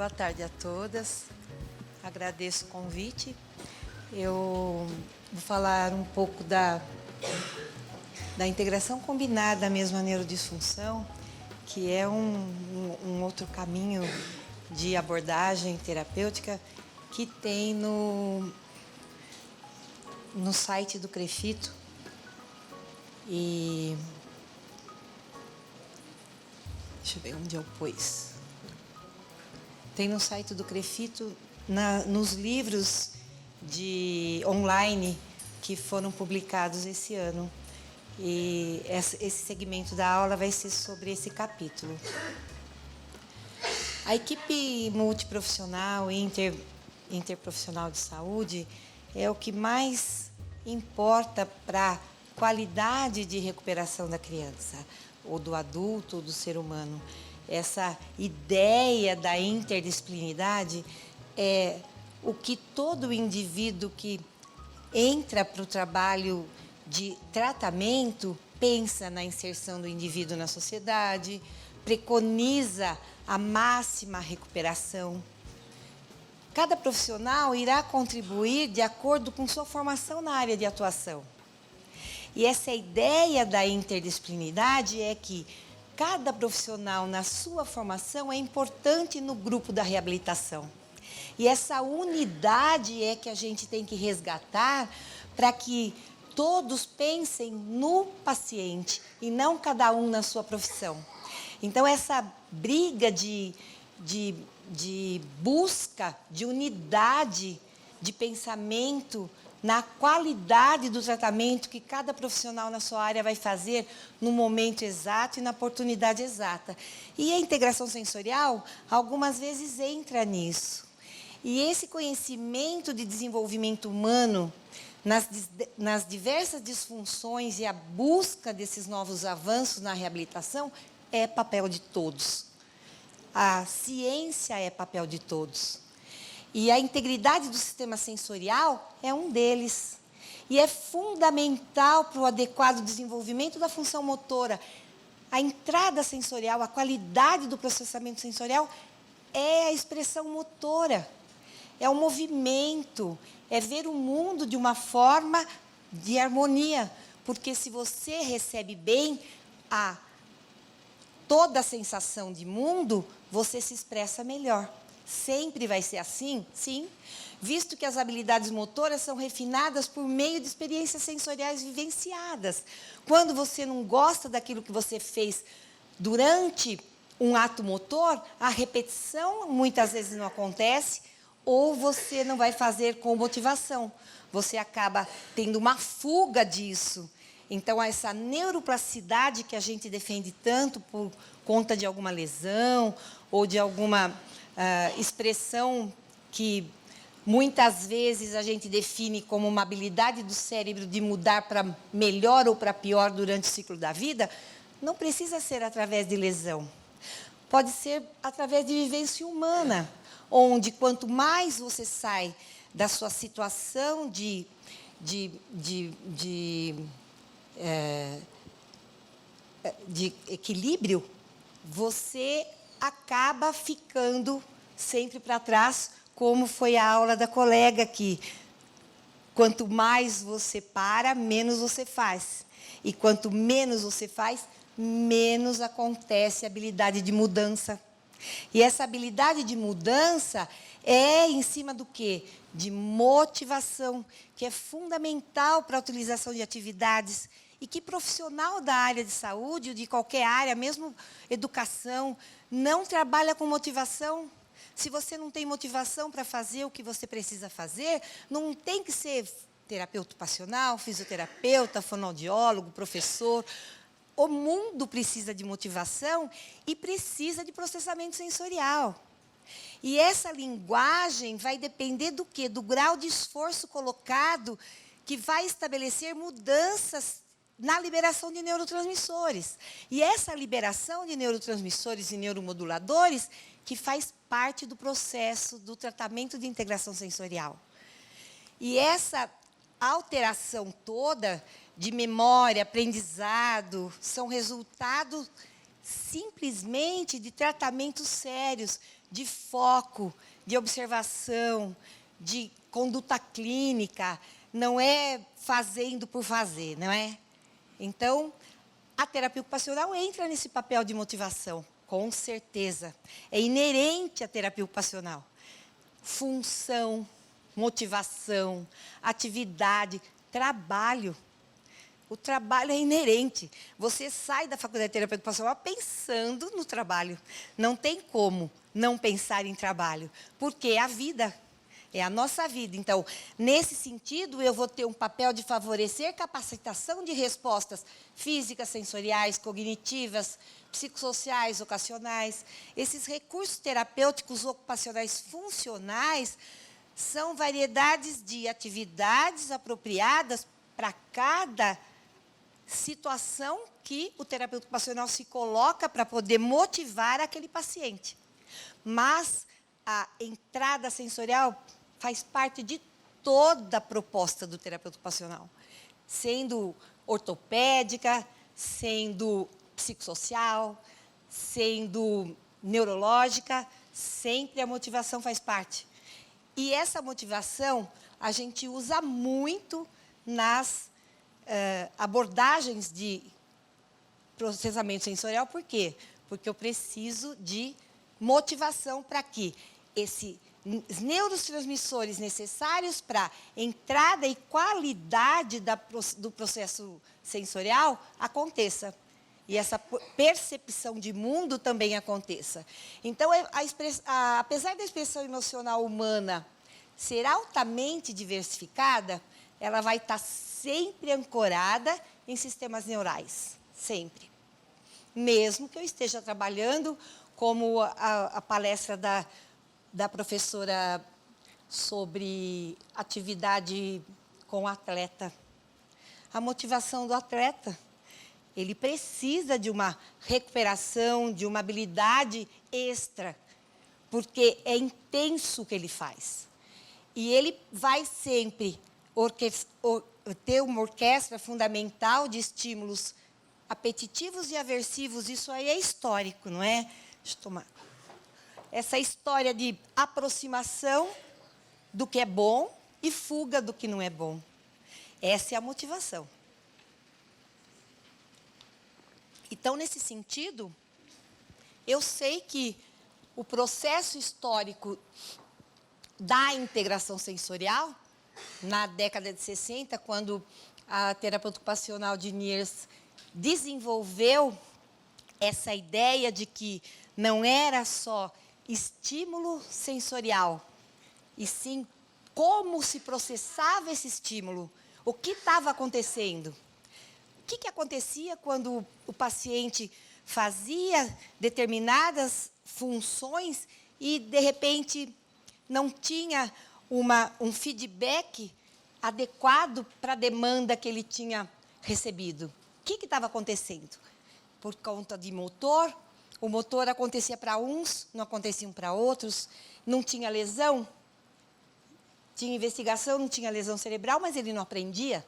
Boa tarde a todas. Agradeço o convite. Eu vou falar um pouco da integração combinada mesmo à neurodisfunção, que é um outro caminho de abordagem terapêutica que tem no site do CREFITO. E deixa eu ver onde eu pus. Tem no site do CREFITO, nos livros online que foram publicados esse ano. E esse segmento da aula vai ser sobre esse capítulo. A equipe multiprofissional e interprofissional de saúde é o que mais importa para a qualidade de recuperação da criança, ou do adulto, ou do ser humano. Essa ideia da interdisciplinaridade é o que todo indivíduo que entra para o trabalho de tratamento pensa na inserção do indivíduo na sociedade, preconiza a máxima recuperação. Cada profissional irá contribuir de acordo com sua formação na área de atuação. E essa ideia da interdisciplinaridade é que cada profissional, na sua formação, é importante no grupo da reabilitação. E essa unidade é que a gente tem que resgatar para que todos pensem no paciente e não cada um na sua profissão. Então, essa briga de busca de unidade de pensamento na qualidade do tratamento que cada profissional na sua área vai fazer no momento exato e na oportunidade exata. E a integração sensorial, algumas vezes, entra nisso. E esse conhecimento de desenvolvimento humano nas diversas disfunções e a busca desses novos avanços na reabilitação é papel de todos. A ciência é papel de todos. E a integridade do sistema sensorial é um deles. E é fundamental para o adequado desenvolvimento da função motora. A entrada sensorial, a qualidade do processamento sensorial é a expressão motora. É o movimento, é ver o mundo de uma forma de harmonia. Porque se você recebe bem toda a sensação de mundo, você se expressa melhor. Sempre vai ser assim? Sim. Visto que as habilidades motoras são refinadas por meio de experiências sensoriais vivenciadas. Quando você não gosta daquilo que você fez durante um ato motor, a repetição muitas vezes não acontece, ou você não vai fazer com motivação. Você acaba tendo uma fuga disso. Então, essa neuroplasticidade que a gente defende tanto por conta de alguma lesão ou de alguma expressão que muitas vezes a gente define como uma habilidade do cérebro de mudar para melhor ou para pior durante o ciclo da vida, não precisa ser através de lesão. Pode ser através de vivência humana, onde quanto mais você sai da sua situação de equilíbrio, você acaba ficando sempre para trás, como foi a aula da colega aqui. Quanto mais você para, menos você faz. E quanto menos você faz, menos acontece a habilidade de mudança. E essa habilidade de mudança é em cima do quê? De motivação, que é fundamental para a utilização de atividades. E que profissional da área de saúde, ou de qualquer área, mesmo educação, não trabalha com motivação? Se você não tem motivação para fazer o que você precisa fazer, não tem que ser terapeuta ocupacional, fisioterapeuta, fonoaudiólogo, professor. O mundo precisa de motivação e precisa de processamento sensorial. E essa linguagem vai depender do quê? Do grau de esforço colocado, que vai estabelecer mudanças na liberação de neurotransmissores. E essa liberação de neurotransmissores e neuromoduladores que faz parte do processo do tratamento de integração sensorial. E essa alteração toda de memória, aprendizado, são resultado simplesmente de tratamentos sérios, de foco, de observação, de conduta clínica, não é fazendo por fazer, não é? Então, a terapia ocupacional entra nesse papel de motivação, com certeza. É inerente à terapia ocupacional. Função, motivação, atividade, trabalho. O trabalho é inerente. Você sai da faculdade de terapia ocupacional pensando no trabalho. Não tem como não pensar em trabalho, porque é a vida, é a nossa vida. Então, nesse sentido, eu vou ter um papel de favorecer capacitação de respostas físicas, sensoriais, cognitivas, psicossociais, ocupacionais. Esses recursos terapêuticos ocupacionais funcionais são variedades de atividades apropriadas para cada situação que o terapeuta ocupacional se coloca para poder motivar aquele paciente. Mas a entrada sensorial faz parte de toda a proposta do terapeuta ocupacional, sendo ortopédica, sendo psicossocial, sendo neurológica, sempre a motivação faz parte. E essa motivação a gente usa muito nas abordagens de processamento sensorial. Por quê? Porque eu preciso de motivação para que esses neurotransmissores necessários para entrada e qualidade do processo sensorial aconteça. E essa percepção de mundo também aconteça. Então, apesar da expressão emocional humana ser altamente diversificada, ela vai estar sempre ancorada em sistemas neurais, sempre. Mesmo que eu esteja trabalhando, como a palestra da professora sobre atividade com o atleta. A motivação do atleta, ele precisa de uma recuperação, de uma habilidade extra, porque é intenso o que ele faz. E ele vai sempre ter uma orquestra fundamental de estímulos apetitivos e aversivos. Isso aí é histórico, não é? Deixa eu tomar. Essa história de aproximação do que é bom e fuga do que não é bom. Essa é a motivação. Então, nesse sentido, eu sei que o processo histórico da integração sensorial, na década de 60, quando a terapeuta ocupacional de Niers desenvolveu essa ideia de que não era só estímulo sensorial, e sim como se processava esse estímulo, o que estava acontecendo. O que acontecia quando o paciente fazia determinadas funções e, de repente, não tinha um feedback adequado para a demanda que ele tinha recebido? O que estava acontecendo? Por conta de motor, o motor acontecia para uns, não acontecia para outros, não tinha lesão, tinha investigação, não tinha lesão cerebral, mas ele não aprendia.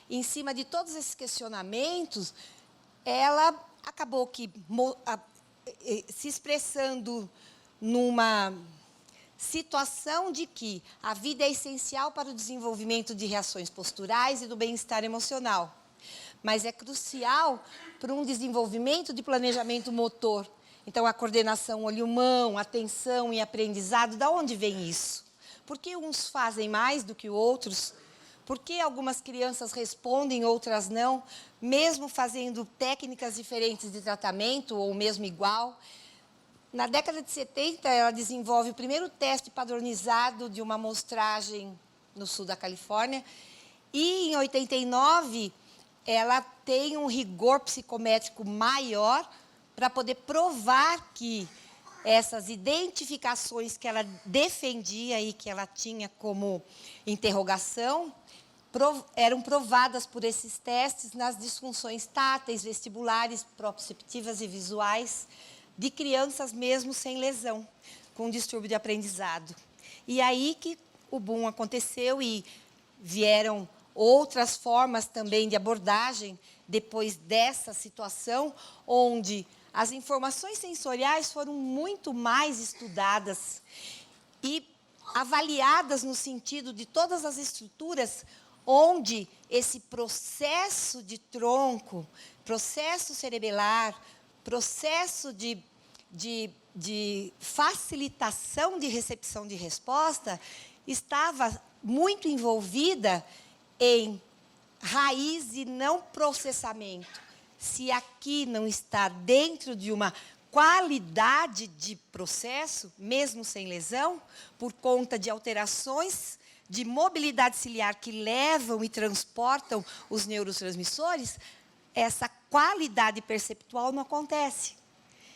Em cima de todos esses questionamentos, ela acabou se expressando numa situação de que a vida é essencial para o desenvolvimento de reações posturais e do bem-estar emocional, mas é crucial para um desenvolvimento de planejamento motor. Então, a coordenação olho-mão, atenção e aprendizado, de onde vem isso? Por que uns fazem mais do que outros? Por que algumas crianças respondem, outras não, mesmo fazendo técnicas diferentes de tratamento, ou mesmo igual? Na década de 70, ela desenvolve o primeiro teste padronizado de uma amostragem no sul da Califórnia, e em 89, ela tem um rigor psicométrico maior para poder provar que essas identificações que ela defendia e que ela tinha como interrogação eram provadas por esses testes nas disfunções táteis, vestibulares, proprioceptivas e visuais de crianças mesmo sem lesão, com distúrbio de aprendizado. E aí que o boom aconteceu e vieram outras formas também de abordagem depois dessa situação, onde as informações sensoriais foram muito mais estudadas e avaliadas no sentido de todas as estruturas onde esse processo de tronco, processo cerebelar, processo de facilitação de recepção de resposta estava muito envolvida em raiz e não processamento. Se aqui não está dentro de uma qualidade de processo, mesmo sem lesão, por conta de alterações de mobilidade ciliar que levam e transportam os neurotransmissores, essa qualidade perceptual não acontece.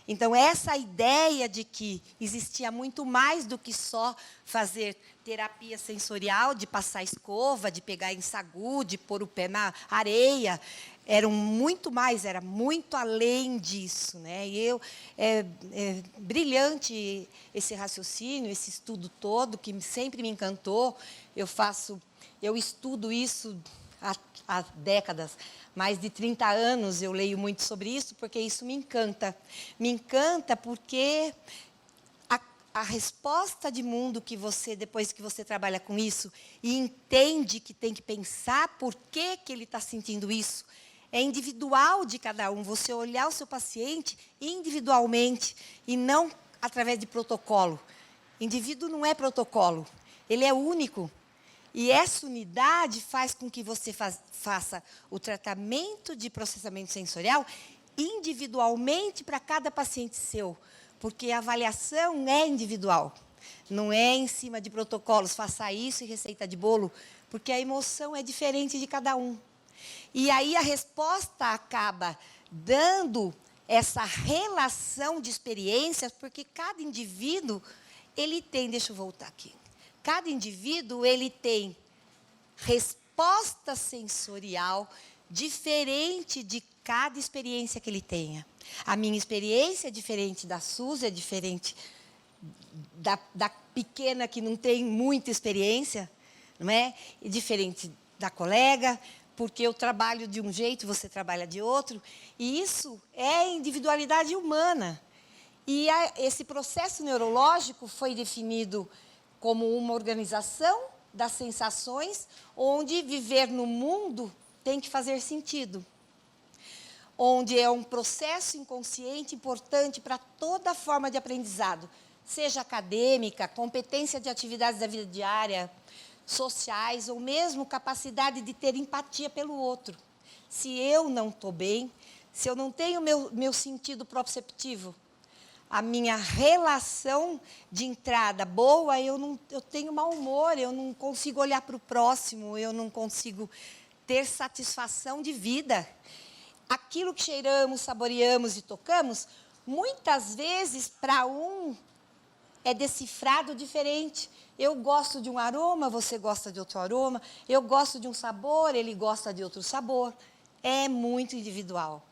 Então, essa ideia de que existia muito mais do que só fazer terapia sensorial, de passar escova, de pegar em sagu, de pôr o pé na areia, era muito mais, era muito além disso, né? E é brilhante esse raciocínio, esse estudo todo, que sempre me encantou. Eu estudo isso há décadas, mais de 30 anos eu leio muito sobre isso, porque isso me encanta. Me encanta porque a resposta de mundo que você, depois que você trabalha com isso, e entende que tem que pensar por que ele está sentindo isso, é individual de cada um. Você olhar o seu paciente individualmente e não através de protocolo. Indivíduo não é protocolo, ele é único. E essa unidade faz com que você faça o tratamento de processamento sensorial individualmente para cada paciente seu, porque a avaliação é individual, não é em cima de protocolos, faça isso e receita de bolo, porque a emoção é diferente de cada um. E aí a resposta acaba dando essa relação de experiências, porque cada indivíduo, ele tem, deixa eu voltar aqui, cada indivíduo, ele tem resposta sensorial diferente de cada experiência que ele tenha. A minha experiência é diferente da Suzy, é diferente da pequena que não tem muita experiência, não é? E diferente da colega, porque eu trabalho de um jeito, você trabalha de outro, e isso é individualidade humana. E esse processo neurológico foi definido como uma organização das sensações, onde viver no mundo tem que fazer sentido. Onde é um processo inconsciente importante para toda forma de aprendizado, seja acadêmica, competência de atividades da vida diária, sociais, ou mesmo capacidade de ter empatia pelo outro. Se eu não estou bem, se eu não tenho meu sentido proprioceptivo, a minha relação de entrada boa, eu tenho mau humor, eu não consigo olhar para o próximo, eu não consigo ter satisfação de vida. Aquilo que cheiramos, saboreamos e tocamos, muitas vezes, para um, é decifrado diferente. Eu gosto de um aroma, você gosta de outro aroma. Eu gosto de um sabor, ele gosta de outro sabor. É muito individual.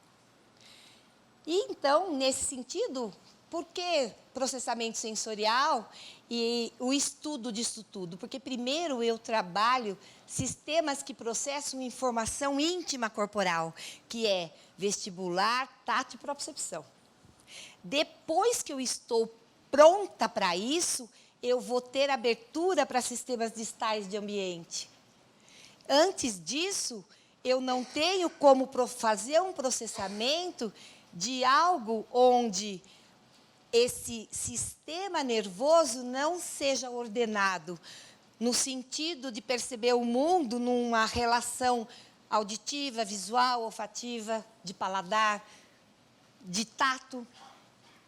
E, então, nesse sentido, por que processamento sensorial e o estudo disso tudo? Porque, primeiro, eu trabalho sistemas que processam informação íntima corporal, que é vestibular, tato e propriocepção. Depois que eu estou pronta para isso, eu vou ter abertura para sistemas distais de ambiente. Antes disso, eu não tenho como fazer um processamento de algo onde esse sistema nervoso não seja ordenado, no sentido de perceber o mundo numa relação auditiva, visual, olfativa, de paladar, de tato.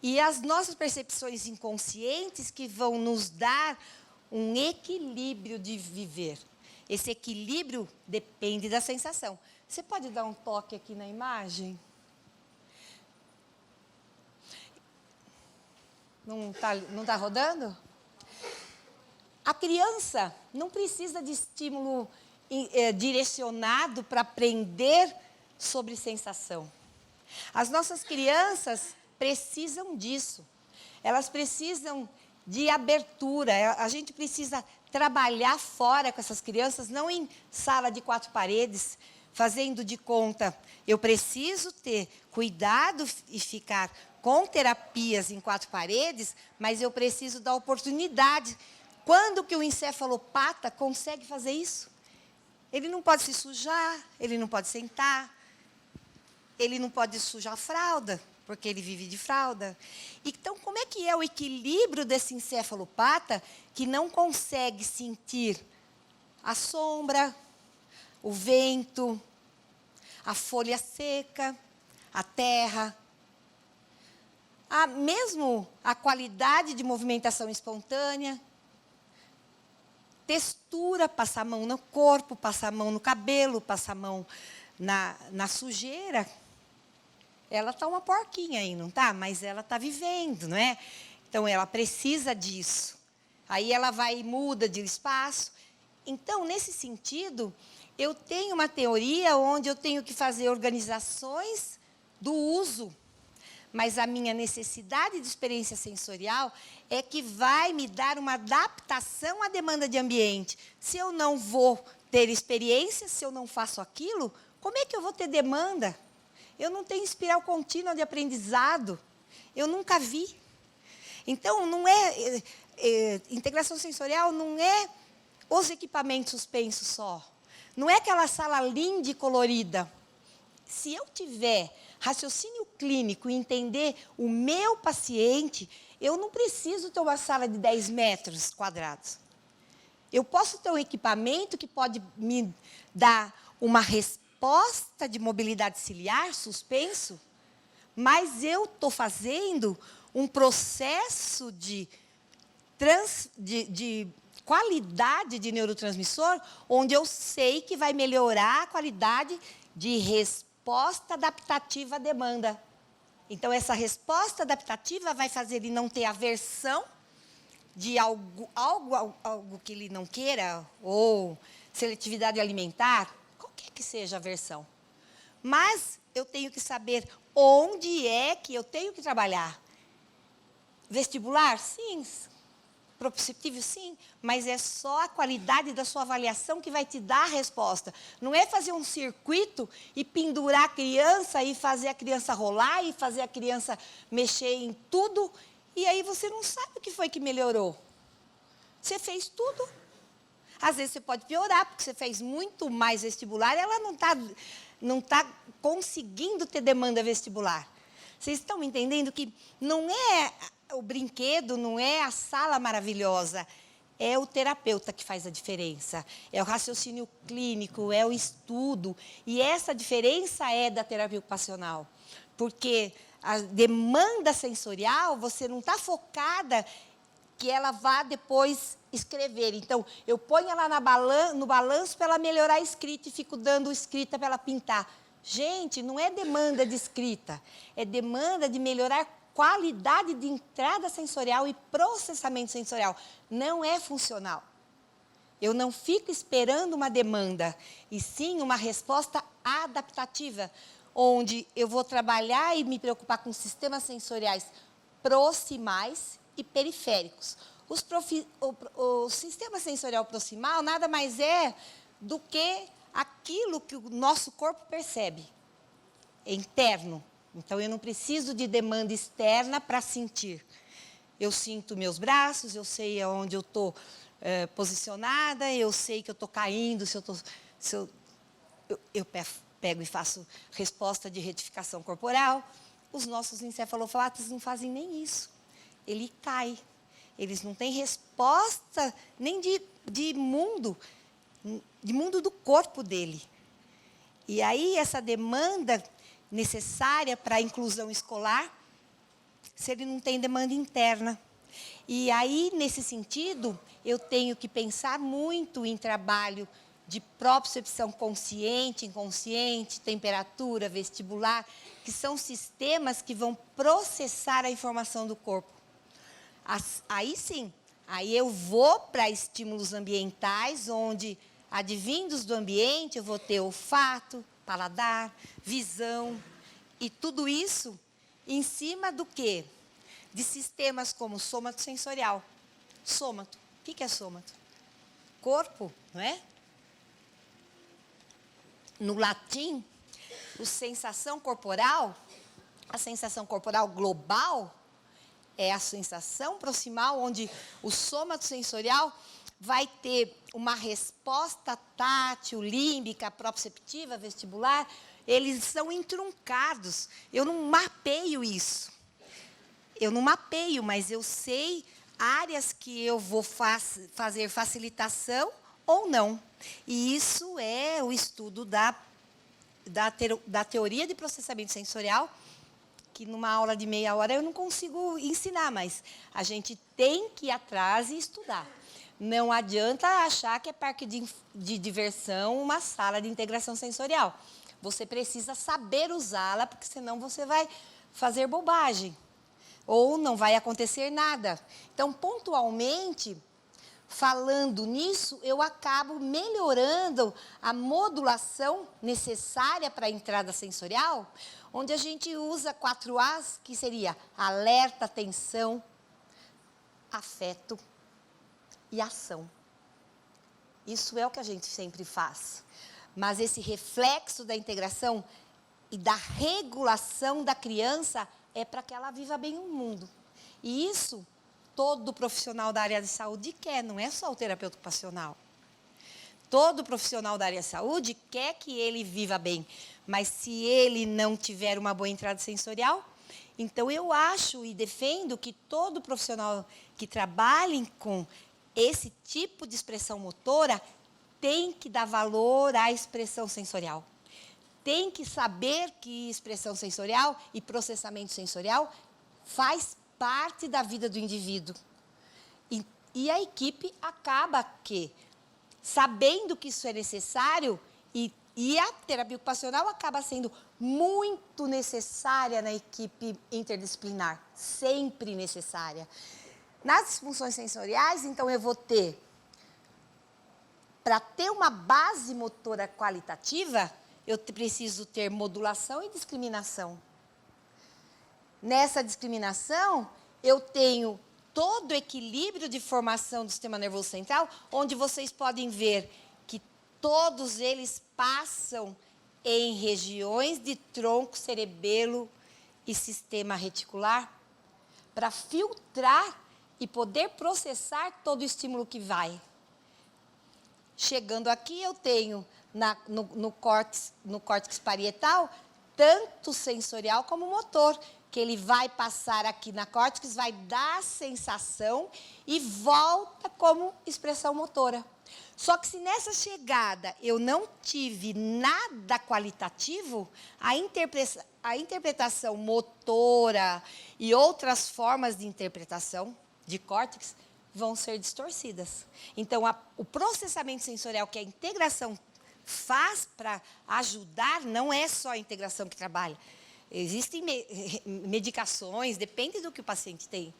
E as nossas percepções inconscientes que vão nos dar um equilíbrio de viver. Esse equilíbrio depende da sensação. Você pode dar um toque aqui na imagem? Não tá rodando? A criança não precisa de estímulo direcionado para aprender sobre sensação. As nossas crianças precisam disso. Elas precisam de abertura. A gente precisa trabalhar fora com essas crianças, não em sala de 4 paredes, fazendo de conta. Eu preciso ter cuidado e ficar com terapias em 4 paredes, mas eu preciso da oportunidade. Quando que o encefalopata consegue fazer isso? Ele não pode se sujar, ele não pode sentar, ele não pode sujar a fralda, porque ele vive de fralda. Então, como é que é o equilíbrio desse encefalopata que não consegue sentir a sombra, o vento, a folha seca, a terra, mesmo a qualidade de movimentação espontânea, textura, passar a mão no corpo, passar a mão no cabelo, passar a mão na sujeira. Ela está uma porquinha aí, não está? Mas ela está vivendo, não é? Então, ela precisa disso. Aí ela vai e muda de espaço. Então, nesse sentido, eu tenho uma teoria onde eu tenho que fazer organizações do uso. Mas a minha necessidade de experiência sensorial é que vai me dar uma adaptação à demanda de ambiente. Se eu não vou ter experiência, se eu não faço aquilo, como é que eu vou ter demanda? Eu não tenho espiral contínua de aprendizado. Eu nunca vi. Então, não integração sensorial não é os equipamentos suspensos só. Não é aquela sala linda e colorida. Se eu tiver raciocínio clínico e entender o meu paciente, eu não preciso ter uma sala de 10 metros quadrados. Eu posso ter um equipamento que pode me dar uma resposta de mobilidade ciliar, suspenso, mas eu estou fazendo um processo de qualidade de neurotransmissor, onde eu sei que vai melhorar a qualidade de resposta adaptativa à demanda. Então, essa resposta adaptativa vai fazer ele não ter aversão de algo que ele não queira, ou seletividade alimentar, qualquer que seja a aversão. Mas eu tenho que saber onde é que eu tenho que trabalhar. Vestibular? Sim. Proprioceptivo? Sim. Mas é só a qualidade da sua avaliação que vai te dar a resposta. Não é fazer um circuito e pendurar a criança e fazer a criança rolar e fazer a criança mexer em tudo e aí você não sabe o que foi que melhorou. Você fez tudo. Às vezes você pode piorar, porque você fez muito mais vestibular e ela não tá conseguindo ter demanda vestibular. Vocês estão entendendo que não é o brinquedo, não é a sala maravilhosa, é o terapeuta que faz a diferença. É o raciocínio clínico, é o estudo. E essa diferença é da terapia ocupacional. Porque a demanda sensorial, você não está focada que ela vá depois escrever. Então, eu ponho ela no balanço para ela melhorar a escrita e fico dando escrita para ela pintar. Gente, não é demanda de escrita, é demanda de melhorar qualidade de entrada sensorial e processamento sensorial. Não é funcional. Eu não fico esperando uma demanda, e sim uma resposta adaptativa, onde eu vou trabalhar e me preocupar com sistemas sensoriais proximais e periféricos. O sistema sensorial proximal nada mais é do que aquilo que o nosso corpo percebe, é interno. Então, eu não preciso de demanda externa para sentir. Eu sinto meus braços, eu sei onde eu estou posicionada, eu sei que eu estou caindo, eu pego e faço resposta de retificação corporal. Os nossos encefaloplatas não fazem nem isso. Ele cai. Eles não têm resposta nem de mundo do corpo dele. E aí, essa demanda necessária para a inclusão escolar, se ele não tem demanda interna. E aí, nesse sentido, eu tenho que pensar muito em trabalho de propriocepção consciente, inconsciente, temperatura, vestibular, que são sistemas que vão processar a informação do corpo. Aí sim, aí eu vou para estímulos ambientais, onde, advindos do ambiente, eu vou ter olfato, paladar, visão, e tudo isso em cima do quê? De sistemas como sômato sensorial. Sômato, o que é sômato? Corpo, não é? No latim, o sensação corporal A sensação corporal global é a sensação proximal, onde o somatosensorial vai ter uma resposta tátil, límbica, proprioceptiva, vestibular. Eles são entruncados. Eu não mapeio isso. Eu não mapeio, mas eu sei áreas que eu vou fazer facilitação ou não. E isso é o estudo da teoria de processamento sensorial, que numa aula de meia hora eu não consigo ensinar, mas a gente tem que ir atrás e estudar. Não adianta achar que é parque de diversão uma sala de integração sensorial. Você precisa saber usá-la, porque senão você vai fazer bobagem. Ou não vai acontecer nada. Então, pontualmente, falando nisso, eu acabo melhorando a modulação necessária para a entrada sensorial, onde a gente usa 4 As, que seria alerta, atenção, afeto e ação. Isso é o que a gente sempre faz. Mas esse reflexo da integração e da regulação da criança é para que ela viva bem o mundo. E isso todo profissional da área de saúde quer, não é só o terapeuta ocupacional. Todo profissional da área de saúde quer que ele viva bem, mas se ele não tiver uma boa entrada sensorial, então eu acho e defendo que todo profissional que trabalhe com esse tipo de expressão motora tem que dar valor à expressão sensorial. Tem que saber que expressão sensorial e processamento sensorial faz parte da vida do indivíduo. E a equipe acaba que, sabendo que isso é necessário, e a terapia ocupacional acaba sendo muito necessária na equipe interdisciplinar, sempre necessária. Nas disfunções sensoriais, então, eu vou ter, para ter uma base motora qualitativa, eu preciso ter modulação e discriminação. Nessa discriminação, eu tenho todo o equilíbrio de formação do sistema nervoso central, onde vocês podem ver que todos eles passam em regiões de tronco, cerebelo e sistema reticular, para filtrar e poder processar todo o estímulo que vai. Chegando aqui, eu tenho no córtex parietal, tanto sensorial como motor, que ele vai passar aqui na córtex, vai dar sensação e volta como expressão motora. Só que se nessa chegada eu não tive nada qualitativo, a interpretação motora e outras formas de interpretação de córtex vão ser distorcidas. Então, o processamento sensorial que a integração faz para ajudar, não é só a integração que trabalha. Existem medicações, depende do que o paciente tem.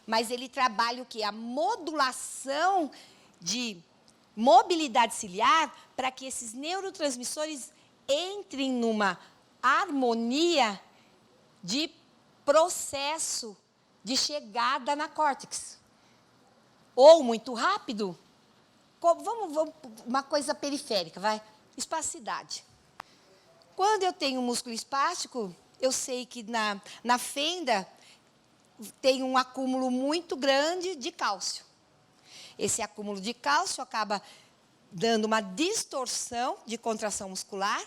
Mas ele trabalha o quê? A modulação de mobilidade ciliar para que esses neurotransmissores entrem numa harmonia de processo de chegada na córtex. Ou muito rápido, vamos uma coisa periférica, vai? Espasticidade. Quando eu tenho um músculo espástico, eu sei que na fenda tem um acúmulo muito grande de cálcio. Esse acúmulo de cálcio acaba dando uma distorção de contração muscular,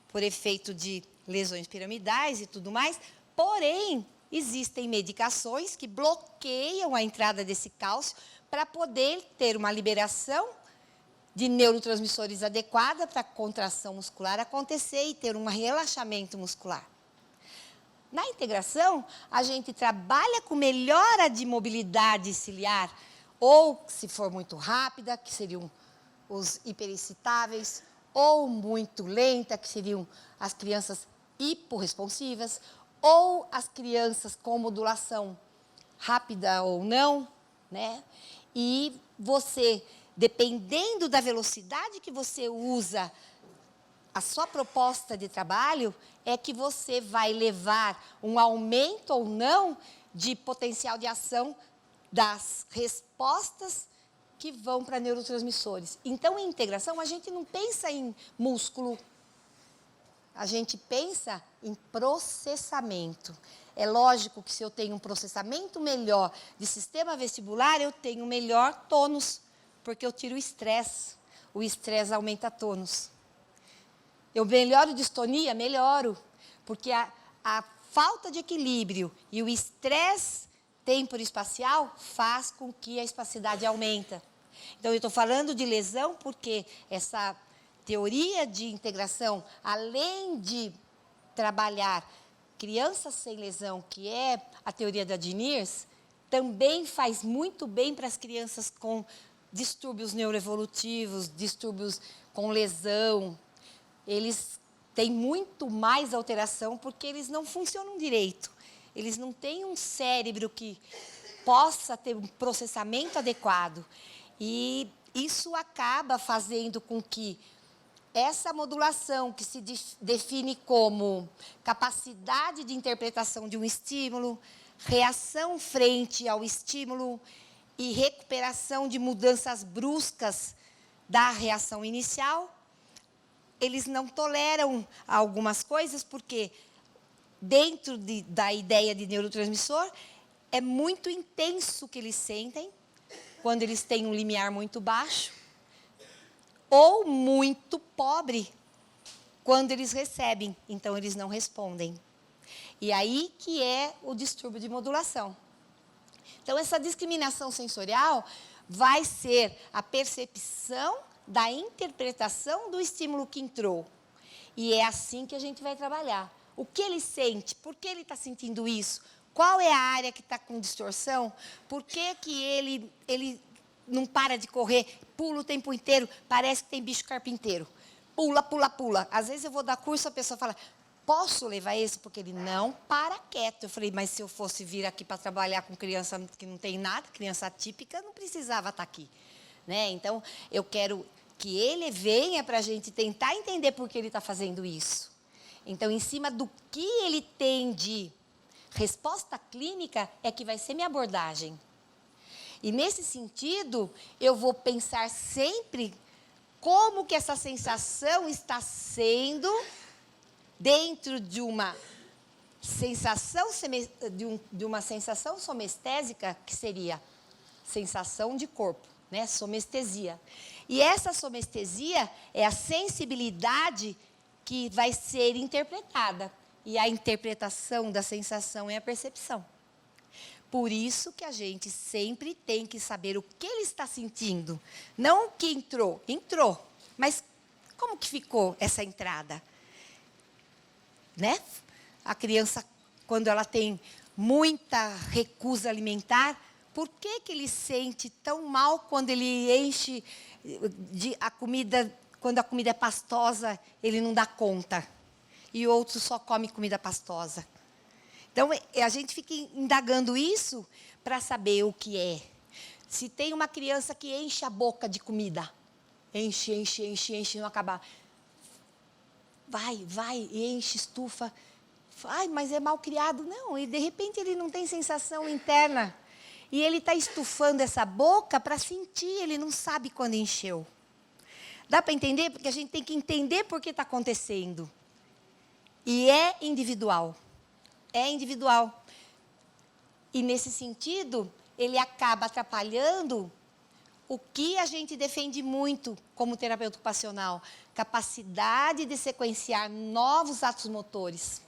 por efeito de lesões piramidais e tudo mais, porém, existem medicações que bloqueiam a entrada desse cálcio para poder ter uma liberação de neurotransmissores adequada para a contração muscular acontecer e ter um relaxamento muscular. Na integração, a gente trabalha com melhora de mobilidade ciliar, ou, se for muito rápida, que seriam os hiperexcitáveis, ou muito lenta, que seriam as crianças hiporresponsivas, ou as crianças com modulação rápida ou não, né? E você, dependendo da velocidade que você usa a sua proposta de trabalho, é que você vai levar um aumento ou não de potencial de ação das respostas que vão para neurotransmissores. Então, em integração, a gente não pensa em músculo, a gente pensa em processamento. É lógico que se eu tenho um processamento melhor de sistema vestibular, eu tenho melhor tônus, porque eu tiro o estresse. O estresse aumenta tônus. Eu melhoro distonia? Melhoro, porque a falta de equilíbrio e o estresse temporoespacial faz com que a espacialidade aumenta. Então, eu estou falando de lesão porque essa teoria de integração, além de trabalhar crianças sem lesão, que é a teoria da Diniz, também faz muito bem para as crianças com distúrbios neuroevolutivos, distúrbios com lesão. Eles têm muito mais alteração porque eles não funcionam direito. Eles não têm um cérebro que possa ter um processamento adequado. E isso acaba fazendo com que essa modulação, que se define como capacidade de interpretação de um estímulo, reação frente ao estímulo e recuperação de mudanças bruscas da reação inicial, eles não toleram algumas coisas, porque dentro da ideia de neurotransmissor, é muito intenso o que eles sentem, quando eles têm um limiar muito baixo, ou muito pobre, quando eles recebem, então eles não respondem. E aí que é o distúrbio de modulação. Então, essa discriminação sensorial vai ser a percepção da interpretação do estímulo que entrou. E é assim que a gente vai trabalhar. O que ele sente? Por que ele está sentindo isso? Qual é a área que está com distorção? Por que que ele não para de correr, pula o tempo inteiro, parece que tem bicho carpinteiro. Pula, pula, pula. Às vezes eu vou dar curso, a pessoa fala, posso levar esse? Porque ele não para quieto. Eu falei, mas se eu fosse vir aqui para trabalhar com criança que não tem nada, criança atípica, não precisava estar aqui. Né? Então, eu quero que ele venha para a gente tentar entender por que ele está fazendo isso. Então, em cima do que ele tem de resposta clínica, é que vai ser minha abordagem. E, nesse sentido, eu vou pensar sempre como que essa sensação está sendo dentro de uma sensação, de uma sensação somestésica, que seria sensação de corpo, né? Somestesia. E essa somestesia é a sensibilidade que vai ser interpretada. E a interpretação da sensação é a percepção. Por isso que a gente sempre tem que saber o que ele está sentindo. Não o que entrou. Entrou. Mas como que ficou essa entrada? Né? A criança, quando ela tem muita recusa alimentar, por que que ele sente tão mal quando ele enche a comida, quando a comida é pastosa, ele não dá conta? E outro só come comida pastosa. Então, a gente fica indagando isso para saber o que é. Se tem uma criança que enche a boca de comida, enche, não acaba. Vai, enche, estufa. Ai, mas é mal criado. Não, e de repente ele não tem sensação interna. E ele está estufando essa boca para sentir, ele não sabe quando encheu. Dá para entender? Porque a gente tem que entender por que está acontecendo. E é individual. É individual. E, nesse sentido, ele acaba atrapalhando o que a gente defende muito como terapeuta ocupacional. Capacidade de sequenciar novos atos motores.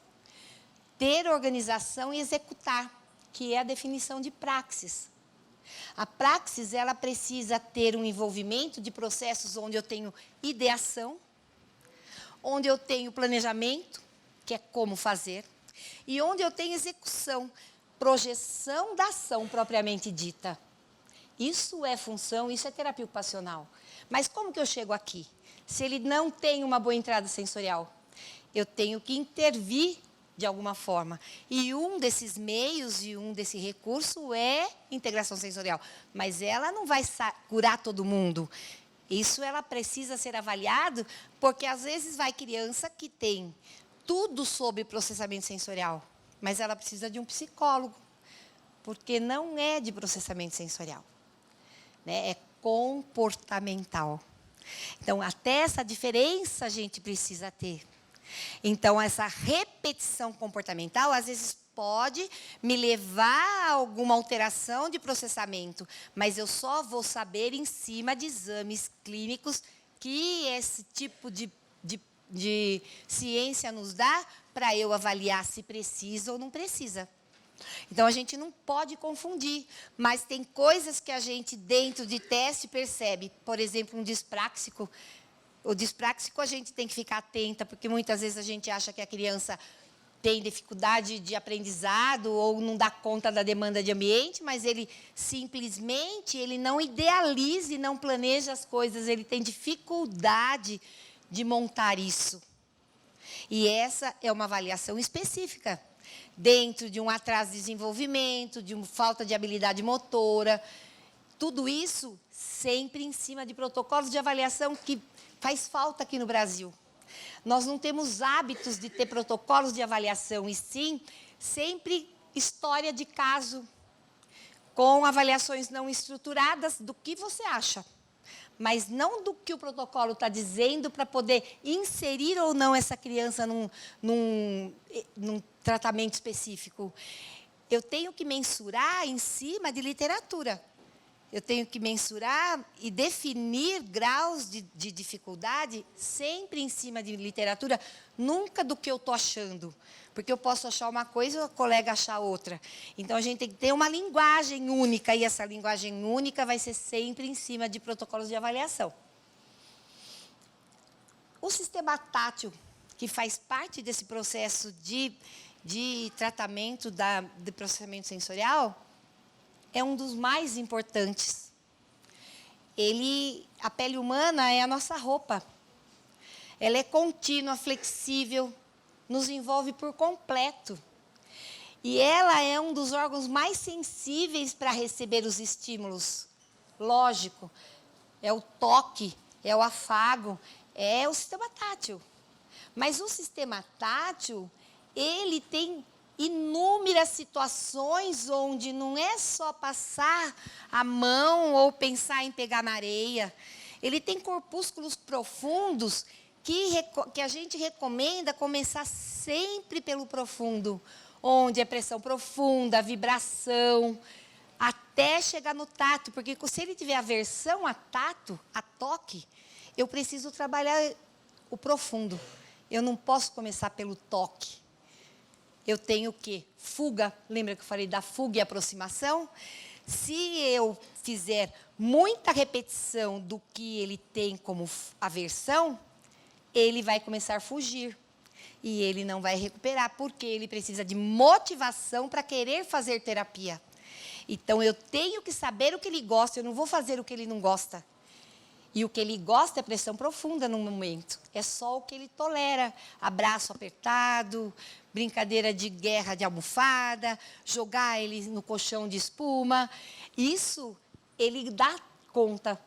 Ter organização e executar, que é a definição de praxis. A praxis, ela precisa ter um envolvimento de processos onde eu tenho ideação, onde eu tenho planejamento, que é como fazer, e onde eu tenho execução, projeção da ação propriamente dita. Isso é função, isso é terapia ocupacional. Mas como que eu chego aqui? Se ele não tem uma boa entrada sensorial, eu tenho que intervir de alguma forma. E um desses meios e um desse recurso é integração sensorial. Mas ela não vai curar todo mundo. Isso ela precisa ser avaliado, porque às vezes vai criança que tem tudo sobre processamento sensorial, mas ela precisa de um psicólogo, porque não é de processamento sensorial, né? É comportamental. Então, até essa diferença a gente precisa ter. Então, essa repetição comportamental, às vezes, pode me levar a alguma alteração de processamento, mas eu só vou saber em cima de exames clínicos que esse tipo de ciência nos dá para eu avaliar se precisa ou não precisa. Então, a gente não pode confundir, mas tem coisas que a gente, dentro de teste, percebe. Por exemplo, um dispráxico. O dispráxico a gente tem que ficar atenta, porque muitas vezes a gente acha que a criança tem dificuldade de aprendizado ou não dá conta da demanda de ambiente, mas ele simplesmente não idealiza e não planeja as coisas, ele tem dificuldade de montar isso. E essa é uma avaliação específica, dentro de um atraso de desenvolvimento, de uma falta de habilidade motora, tudo isso sempre em cima de protocolos de avaliação que faz falta aqui no Brasil. Nós não temos hábitos de ter protocolos de avaliação, e sim, sempre história de caso, com avaliações não estruturadas do que você acha, mas não do que o protocolo está dizendo para poder inserir ou não essa criança num tratamento específico. Eu tenho que mensurar em cima de literatura. Eu tenho que mensurar e definir graus de dificuldade sempre em cima de literatura, nunca do que eu estou achando. Porque eu posso achar uma coisa e o colega achar outra. Então, a gente tem que ter uma linguagem única, e essa linguagem única vai ser sempre em cima de protocolos de avaliação. O sistema tátil, que faz parte desse processo de tratamento de processamento sensorial, é um dos mais importantes. A pele humana é a nossa roupa. Ela é contínua, flexível, nos envolve por completo. E ela é um dos órgãos mais sensíveis para receber os estímulos. Lógico, é o toque, é o afago, é o sistema tátil. Mas o sistema tátil, ele tem inúmeras situações onde não é só passar a mão ou pensar em pegar na areia. Ele tem corpúsculos profundos que a gente recomenda começar sempre pelo profundo, onde é pressão profunda, vibração, até chegar no tato, porque se ele tiver aversão a tato, a toque, eu preciso trabalhar o profundo. Eu não posso começar pelo toque. Eu tenho o quê? Fuga. Lembra que eu falei da fuga e aproximação? Se eu fizer muita repetição do que ele tem como aversão, ele vai começar a fugir. E ele não vai recuperar, porque ele precisa de motivação para querer fazer terapia. Então, eu tenho que saber o que ele gosta, eu não vou fazer o que ele não gosta. E o que ele gosta é pressão profunda no momento. É só o que ele tolera. Abraço apertado, brincadeira de guerra de almofada, jogar ele no colchão de espuma. Isso ele dá conta,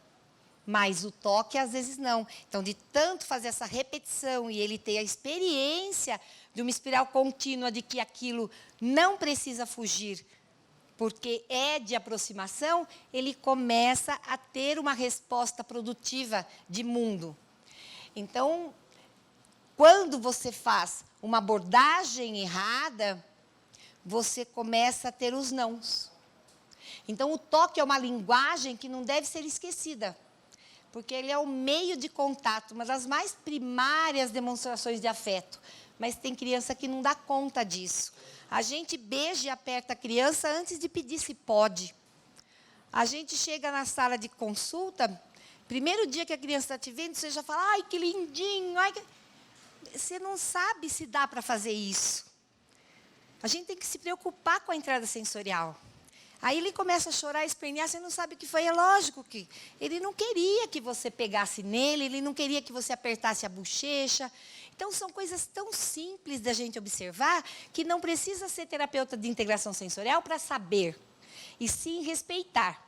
mas o toque às vezes não. Então, de tanto fazer essa repetição e ele ter a experiência de uma espiral contínua de que aquilo não precisa fugir, porque é de aproximação, ele começa a ter uma resposta produtiva de mundo. Então, quando você faz uma abordagem errada, você começa a ter os nãos. Então, o toque é uma linguagem que não deve ser esquecida, porque ele é o meio de contato, uma das mais primárias demonstrações de afeto. Mas tem criança que não dá conta disso. A gente beija e aperta a criança antes de pedir se pode. A gente chega na sala de consulta, primeiro dia que a criança está te vendo, você já fala, ai, que lindinho, ai, que... Você não sabe se dá para fazer isso. A gente tem que se preocupar com a entrada sensorial. Aí ele começa a chorar, espernear, você não sabe o que foi. É lógico que ele não queria que você pegasse nele, ele não queria que você apertasse a bochecha. Então, são coisas tão simples da gente observar que não precisa ser terapeuta de integração sensorial para saber, e sim respeitar.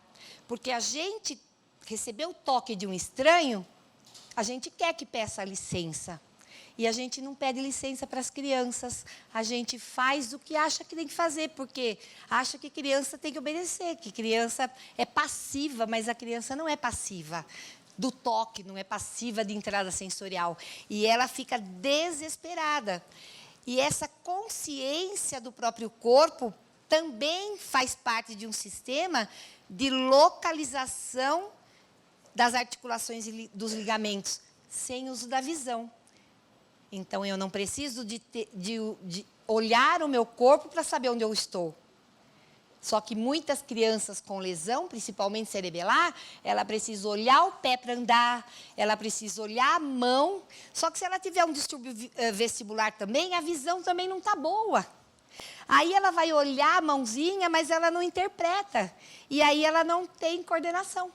Porque a gente recebeu o toque de um estranho, a gente quer que peça licença. E a gente não pede licença para as crianças, a gente faz o que acha que tem que fazer, porque acha que criança tem que obedecer, que criança é passiva, mas a criança não é passiva. do toque, não é passiva de entrada sensorial. E ela fica desesperada. E essa consciência do próprio corpo também faz parte de um sistema de localização das articulações e dos ligamentos, sem uso da visão. Então, eu não preciso de olhar o meu corpo para saber onde eu estou. Só que muitas crianças com lesão, principalmente cerebelar, ela precisa olhar o pé para andar, ela precisa olhar a mão. Só que se ela tiver um distúrbio vestibular também, a visão também não está boa. Aí ela vai olhar a mãozinha, mas ela não interpreta. E aí ela não tem coordenação.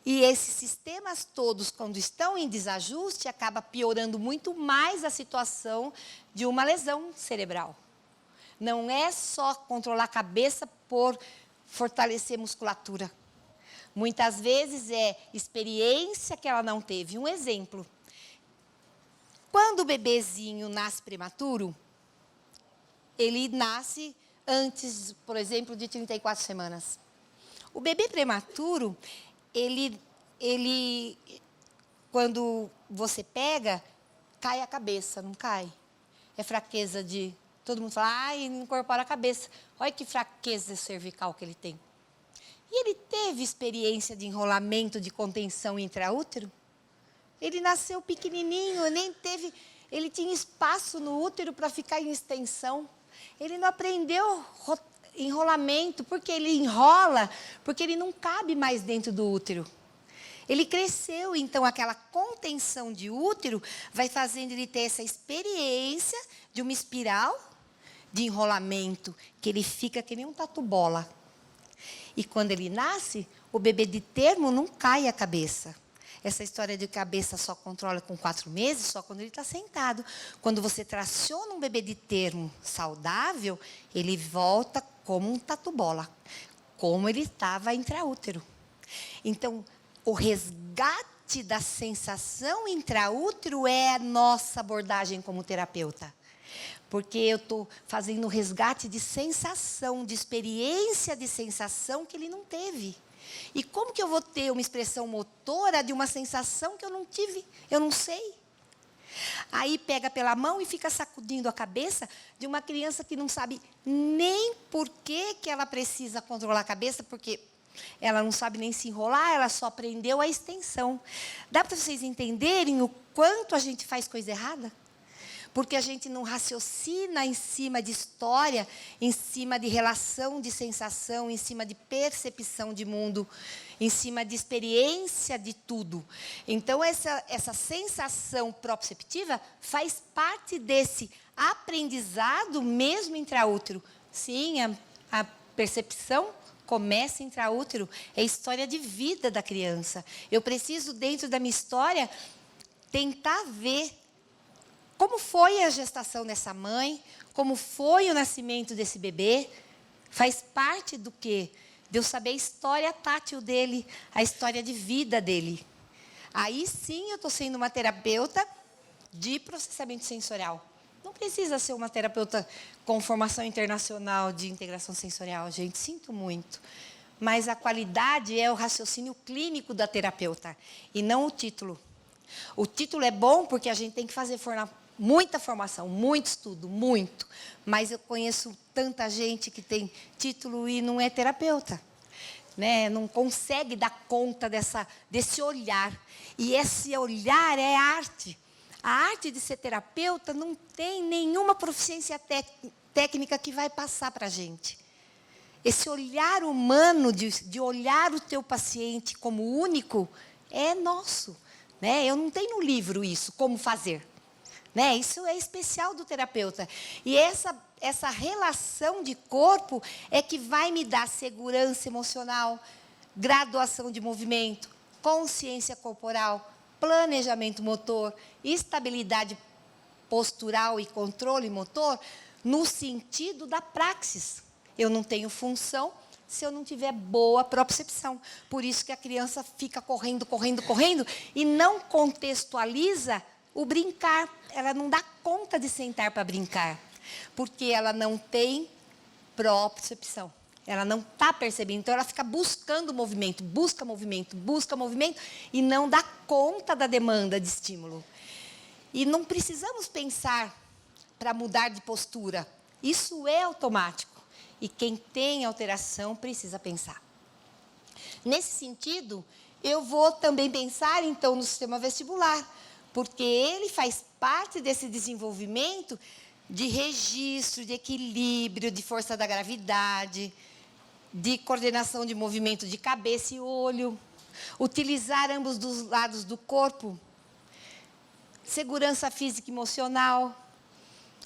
E esses sistemas todos, quando estão em desajuste, acaba piorando muito mais a situação de uma lesão cerebral. Não é só controlar a cabeça por fortalecer musculatura. Muitas vezes é experiência que ela não teve. Um exemplo. Quando o bebezinho nasce prematuro, ele nasce antes, por exemplo, de 34 semanas. O bebê prematuro, ele, quando você pega, cai a cabeça, não cai? É fraqueza de... Todo mundo fala, ai, não incorpora a cabeça. Olha que fraqueza cervical que ele tem. E ele teve experiência de enrolamento, de contenção intraútero? Ele nasceu pequenininho, nem teve... Ele tinha espaço no útero para ficar em extensão. Ele não aprendeu enrolamento, porque ele enrola, porque ele não cabe mais dentro do útero. Ele cresceu, então aquela contenção de útero vai fazendo ele ter essa experiência de uma espiral de enrolamento, que ele fica que nem um tatu-bola. E quando ele nasce, o bebê de termo não cai a cabeça. Essa história de cabeça só controla com 4 meses, só quando ele está sentado. Quando você traciona um bebê de termo saudável, ele volta como um tatu-bola, como ele estava intraútero. Então, o resgate da sensação intraútero é a nossa abordagem como terapeuta. Porque eu estou fazendo um resgate de sensação, de experiência de sensação que ele não teve. E como que eu vou ter uma expressão motora de uma sensação que eu não tive? Eu não sei. Aí pega pela mão e fica sacudindo a cabeça de uma criança que não sabe nem por que ela precisa controlar a cabeça, porque ela não sabe nem se enrolar, ela só aprendeu a extensão. Dá para vocês entenderem o quanto a gente faz coisa errada? Porque a gente não raciocina em cima de história, em cima de relação de sensação, em cima de percepção de mundo, em cima de experiência de tudo. Então, essa sensação proprioceptiva faz parte desse aprendizado mesmo intraútero. Sim, a percepção começa intraútero, é a história de vida da criança. Eu preciso, dentro da minha história, tentar ver como foi a gestação dessa mãe, como foi o nascimento desse bebê. Faz parte do quê? De eu saber a história tátil dele, a história de vida dele. Aí sim eu estou sendo uma terapeuta de processamento sensorial. Não precisa ser uma terapeuta com formação internacional de integração sensorial, gente, sinto muito. Mas a qualidade é o raciocínio clínico da terapeuta, e não o título. O título é bom porque a gente tem que fazer muita formação, muito estudo, muito. Mas eu conheço tanta gente que tem título e não é terapeuta. Né? Não consegue dar conta desse olhar. E esse olhar é arte. A arte de ser terapeuta não tem nenhuma proficiência técnica que vai passar para a gente. Esse olhar humano, de olhar o teu paciente como único, é nosso. Né? Eu não tenho no livro isso, como fazer. Né? Isso é especial do terapeuta. E essa relação de corpo é que vai me dar segurança emocional, graduação de movimento, consciência corporal, planejamento motor, estabilidade postural e controle motor, no sentido da praxis. Eu não tenho função se eu não tiver boa propriocepção. Por isso que a criança fica correndo, correndo, correndo e não contextualiza o brincar. Ela não dá conta de sentar para brincar, porque ela não tem propriocepção. Ela não está percebendo, então ela fica buscando movimento, busca movimento e não dá conta da demanda de estímulo. E não precisamos pensar para mudar de postura. Isso é automático. E quem tem alteração precisa pensar. Nesse sentido, eu vou também pensar, então, no sistema vestibular, porque ele faz parte desse desenvolvimento de registro, de equilíbrio, de força da gravidade, de coordenação de movimento de cabeça e olho, utilizar ambos os lados do corpo, segurança física e emocional.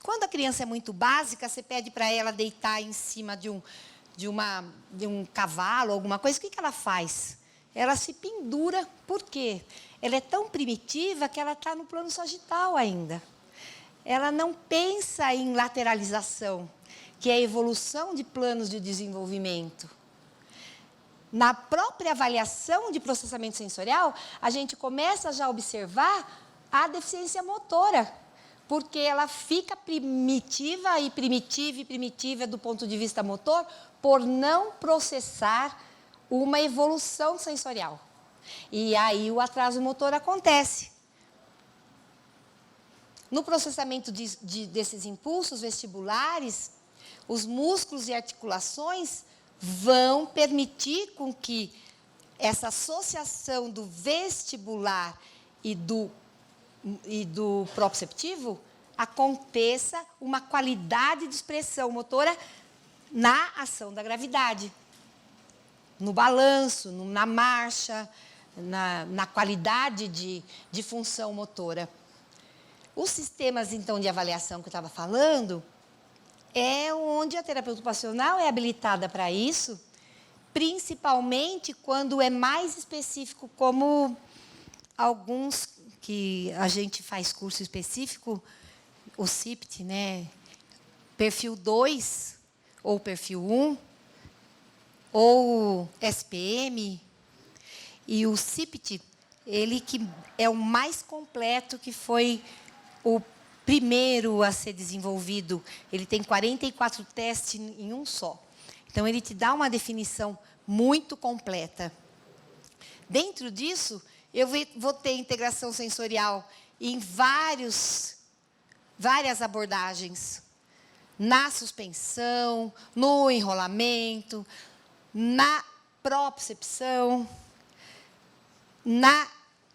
Quando a criança é muito básica, você pede para ela deitar em cima de um cavalo, alguma coisa, o que ela faz? Ela se pendura. Por quê? Ela é tão primitiva que ela está no plano sagital ainda. Ela não pensa em lateralização, que é a evolução de planos de desenvolvimento. Na própria avaliação de processamento sensorial, a gente começa já a observar a deficiência motora, porque ela fica primitiva do ponto de vista motor, por não processar uma evolução sensorial. E aí o atraso motor acontece. No processamento desses impulsos vestibulares, os músculos e articulações vão permitir com que essa associação do vestibular e do proprioceptivo aconteça uma qualidade de expressão motora na ação da gravidade, no balanço, na marcha, na qualidade de função motora. Os sistemas, então, de avaliação que eu estava falando, é onde a terapeuta ocupacional é habilitada para isso, principalmente quando é mais específico, como alguns que a gente faz curso específico, o CIPT, né? Perfil 2, ou perfil 1, ou SPM. E o CIPT, ele que é o mais completo, que foi o primeiro a ser desenvolvido. Ele tem 44 testes em um só. Então, ele te dá uma definição muito completa. Dentro disso, eu vou ter integração sensorial em várias abordagens. Na suspensão, no enrolamento, na propriocepção,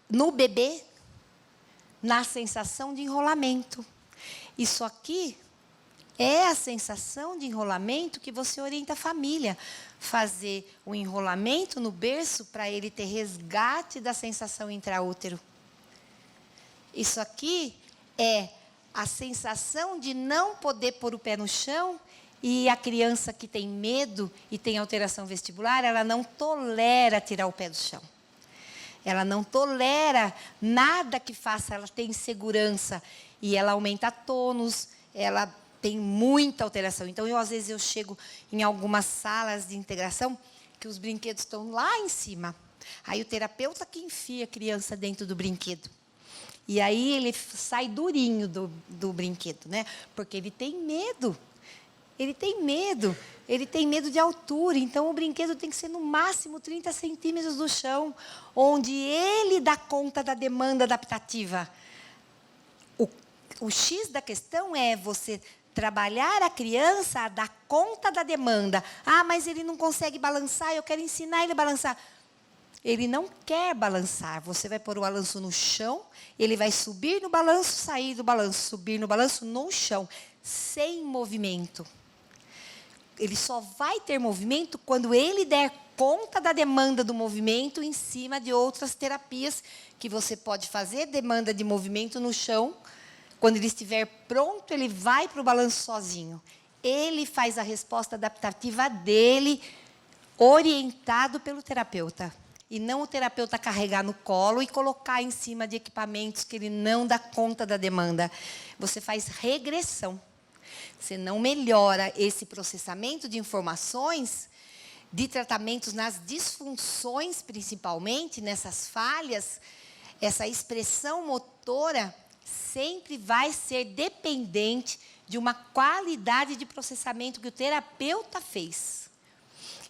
no bebê, na sensação de enrolamento. Isso aqui é a sensação de enrolamento que você orienta a família. Fazer o enrolamento no berço para ele ter resgate da sensação intraútero. Isso aqui é a sensação de não poder pôr o pé no chão, e a criança que tem medo e tem alteração vestibular, ela não tolera tirar o pé do chão. Ela não tolera nada que faça ela ter insegurança, e ela aumenta tônus, ela tem muita alteração. Então, às vezes, eu chego em algumas salas de integração que os brinquedos estão lá em cima. Aí, o terapeuta que enfia a criança dentro do brinquedo. E aí, ele sai durinho do brinquedo, né? Porque ele tem medo. Ele tem medo de altura. Então, o brinquedo tem que ser, no máximo, 30 centímetros do chão, onde ele dá conta da demanda adaptativa. O X da questão é você trabalhar a criança a dar conta da demanda. Ah, mas ele não consegue balançar, eu quero ensinar ele a balançar. Ele não quer balançar. Você vai pôr o balanço no chão, ele vai subir no balanço, sair do balanço, subir no balanço, no chão, sem movimento. Ele só vai ter movimento quando ele der conta da demanda do movimento em cima de outras terapias que você pode fazer, demanda de movimento no chão. Quando ele estiver pronto, ele vai para o balanço sozinho. Ele faz a resposta adaptativa dele, orientado pelo terapeuta. E não o terapeuta carregar no colo e colocar em cima de equipamentos que ele não dá conta da demanda. Você faz regressão. Você não melhora esse processamento de informações, de tratamentos nas disfunções, principalmente, nessas falhas. Essa expressão motora sempre vai ser dependente de uma qualidade de processamento que o terapeuta fez.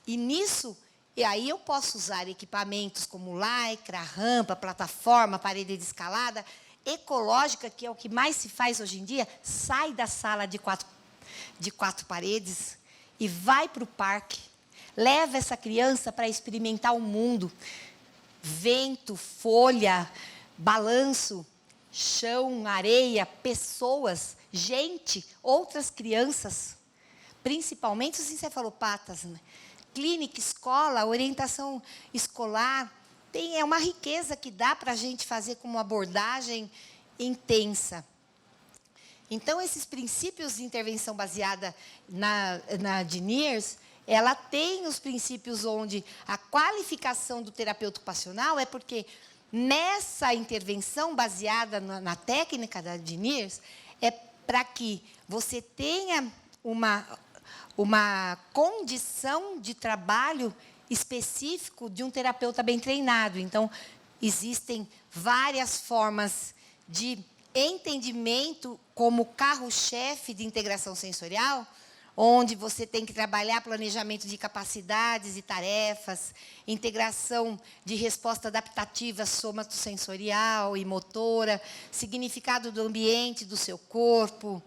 E nisso, e aí eu posso usar equipamentos como lycra, rampa, plataforma, parede de escalada, ecológica, que é o que mais se faz hoje em dia. Sai da sala de quatro paredes e vai para o parque. Leva essa criança para experimentar o mundo. Vento, folha, balanço, chão, areia, pessoas, gente, outras crianças, principalmente os encefalopatas, né? Clínica, escola, orientação escolar, é uma riqueza que dá para a gente fazer com uma abordagem intensa. Então, esses princípios de intervenção baseada na Diniers, ela tem os princípios onde a qualificação do terapeuta ocupacional é porque nessa intervenção baseada na técnica da Diniers, é para que você tenha uma condição de trabalho específico de um terapeuta bem treinado. Então, existem várias formas de entendimento como carro-chefe de integração sensorial, onde você tem que trabalhar planejamento de capacidades e tarefas, integração de resposta adaptativa somatosensorial e motora, significado do ambiente do seu corpo,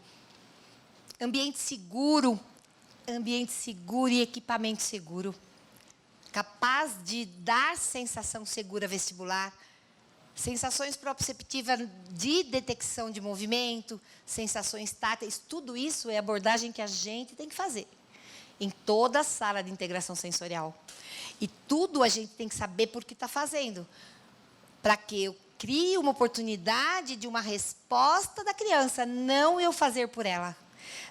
ambiente seguro e equipamento seguro, capaz de dar sensação segura vestibular, sensações proprioceptivas de detecção de movimento, sensações táteis, tudo isso é abordagem que a gente tem que fazer em toda a sala de integração sensorial. E tudo a gente tem que saber por que está fazendo, para que eu crie uma oportunidade de uma resposta da criança, não eu fazer por ela.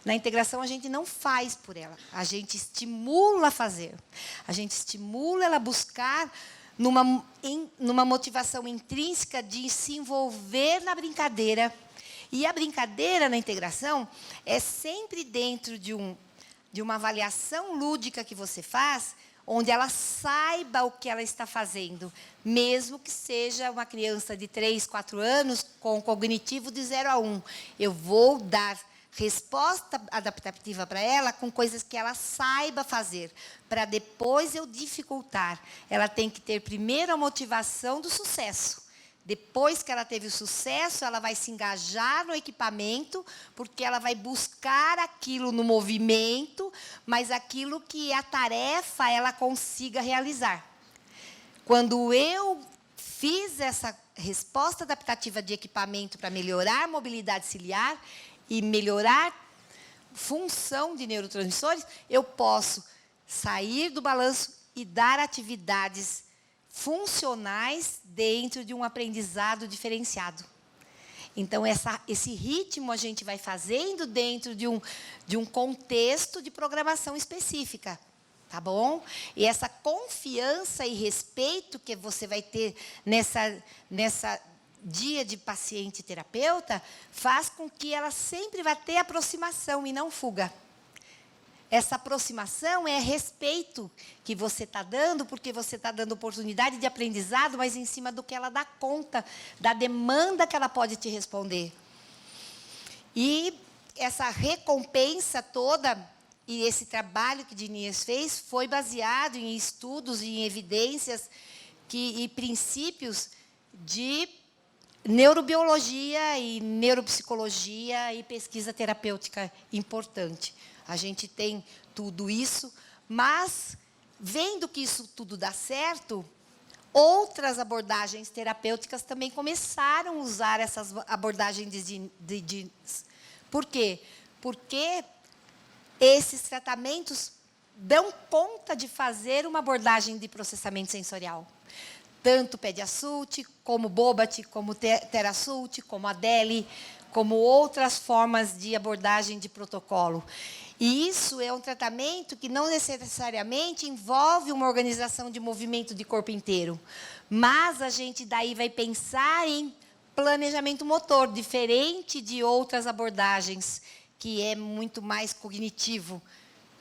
Na integração, a gente não faz por ela, a gente estimula a fazer. A gente estimula ela a buscar numa motivação intrínseca de se envolver na brincadeira. E a brincadeira na integração é sempre dentro de uma avaliação lúdica que você faz, onde ela saiba o que ela está fazendo, mesmo que seja uma criança de 3, 4 anos com cognitivo de 0 a 1. Eu vou dar resposta adaptativa para ela com coisas que ela saiba fazer, para depois eu dificultar. Ela tem que ter primeiro a motivação do sucesso. Depois que ela teve o sucesso, ela vai se engajar no equipamento, porque ela vai buscar aquilo no movimento, mas aquilo que a tarefa ela consiga realizar. Quando eu fiz essa resposta adaptativa de equipamento para melhorar a mobilidade ciliar, e melhorar função de neurotransmissores, eu posso sair do balanço e dar atividades funcionais dentro de um aprendizado diferenciado. Então, esse ritmo a gente vai fazendo dentro de um contexto de programação específica. Tá bom? E essa confiança e respeito que você vai ter nessa dia de paciente e terapeuta, faz com que ela sempre vá ter aproximação e não fuga. Essa aproximação é respeito que você está dando, porque você está dando oportunidade de aprendizado, mas em cima do que ela dá conta, da demanda que ela pode te responder. E essa recompensa toda, e esse trabalho que Diniers fez, foi baseado em estudos e em evidências e princípios de neurobiologia e neuropsicologia e pesquisa terapêutica importante. A gente tem tudo isso, mas, vendo que isso tudo dá certo, outras abordagens terapêuticas também começaram a usar essas abordagens de Por quê? Porque esses tratamentos dão conta de fazer uma abordagem de processamento sensorial. Tanto Pediasult, como Bobat, como Terasult, como Adele, como outras formas de abordagem de protocolo. E isso é um tratamento que não necessariamente envolve uma organização de movimento de corpo inteiro, mas a gente daí vai pensar em planejamento motor, diferente de outras abordagens, que é muito mais cognitivo,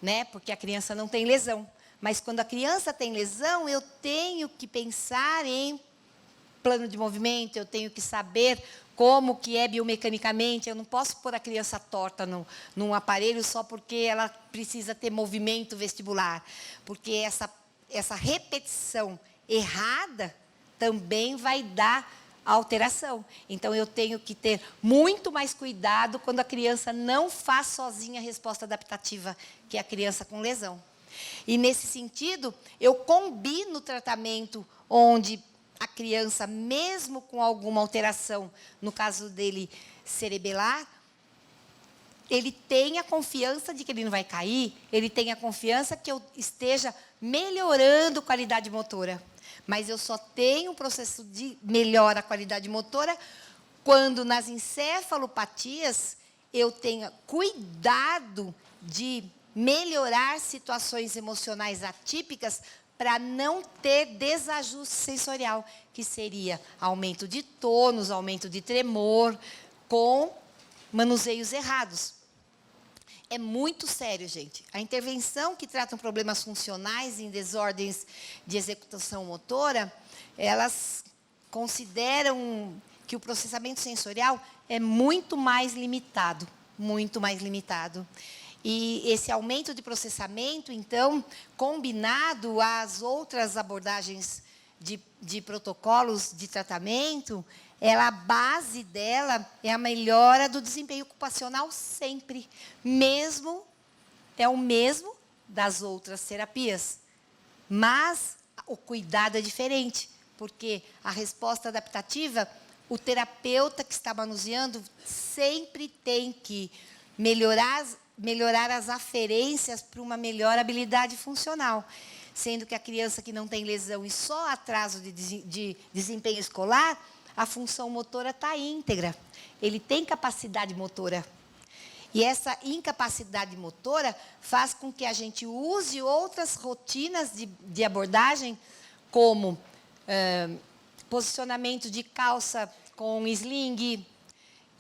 né? Porque a criança não tem lesão. Mas quando a criança tem lesão, eu tenho que pensar em plano de movimento, eu tenho que saber como que é biomecanicamente. Eu não posso pôr a criança torta num aparelho só porque ela precisa ter movimento vestibular. Porque essa repetição errada também vai dar alteração. Então, eu tenho que ter muito mais cuidado quando a criança não faz sozinha a resposta adaptativa, que é a criança com lesão. E, nesse sentido, eu combino o tratamento onde a criança, mesmo com alguma alteração, no caso dele cerebelar, ele tem a confiança de que ele não vai cair, ele tem a confiança que eu esteja melhorando a qualidade motora. Mas eu só tenho um processo de melhora da qualidade motora quando, nas encefalopatias, eu tenha cuidado de melhorar situações emocionais atípicas para não ter desajuste sensorial, que seria aumento de tônus, aumento de tremor, com manuseios errados. É muito sério, gente. A intervenção que tratam problemas funcionais em desordens de execução motora, elas consideram que o processamento sensorial é muito mais limitado, muito mais limitado. E esse aumento de processamento, então, combinado às outras abordagens de protocolos de tratamento, a base dela é a melhora do desempenho ocupacional sempre. É o mesmo das outras terapias. Mas o cuidado é diferente, porque a resposta adaptativa, o terapeuta que está manuseando sempre tem que melhorar as aferências para uma melhor habilidade funcional. Sendo que a criança que não tem lesão e só atraso de desempenho escolar, a função motora está íntegra. Ele tem capacidade motora. E essa incapacidade motora faz com que a gente use outras rotinas de abordagem, como posicionamento de calça com sling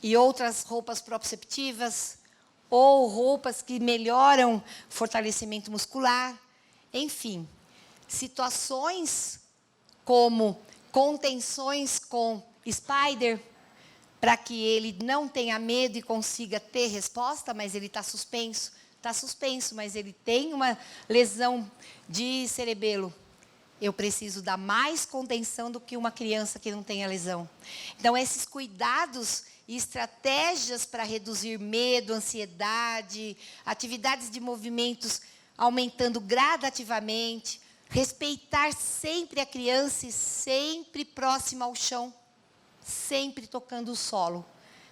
e outras roupas proprioceptivas, ou roupas que melhoram fortalecimento muscular. Enfim, situações como contenções com spider, para que ele não tenha medo e consiga ter resposta, mas ele está suspenso. Está suspenso, mas ele tem uma lesão de cerebelo. Eu preciso dar mais contenção do que uma criança que não tenha lesão. Então, esses cuidados e estratégias para reduzir medo, ansiedade, atividades de movimentos aumentando gradativamente, respeitar sempre a criança e sempre próxima ao chão, sempre tocando o solo.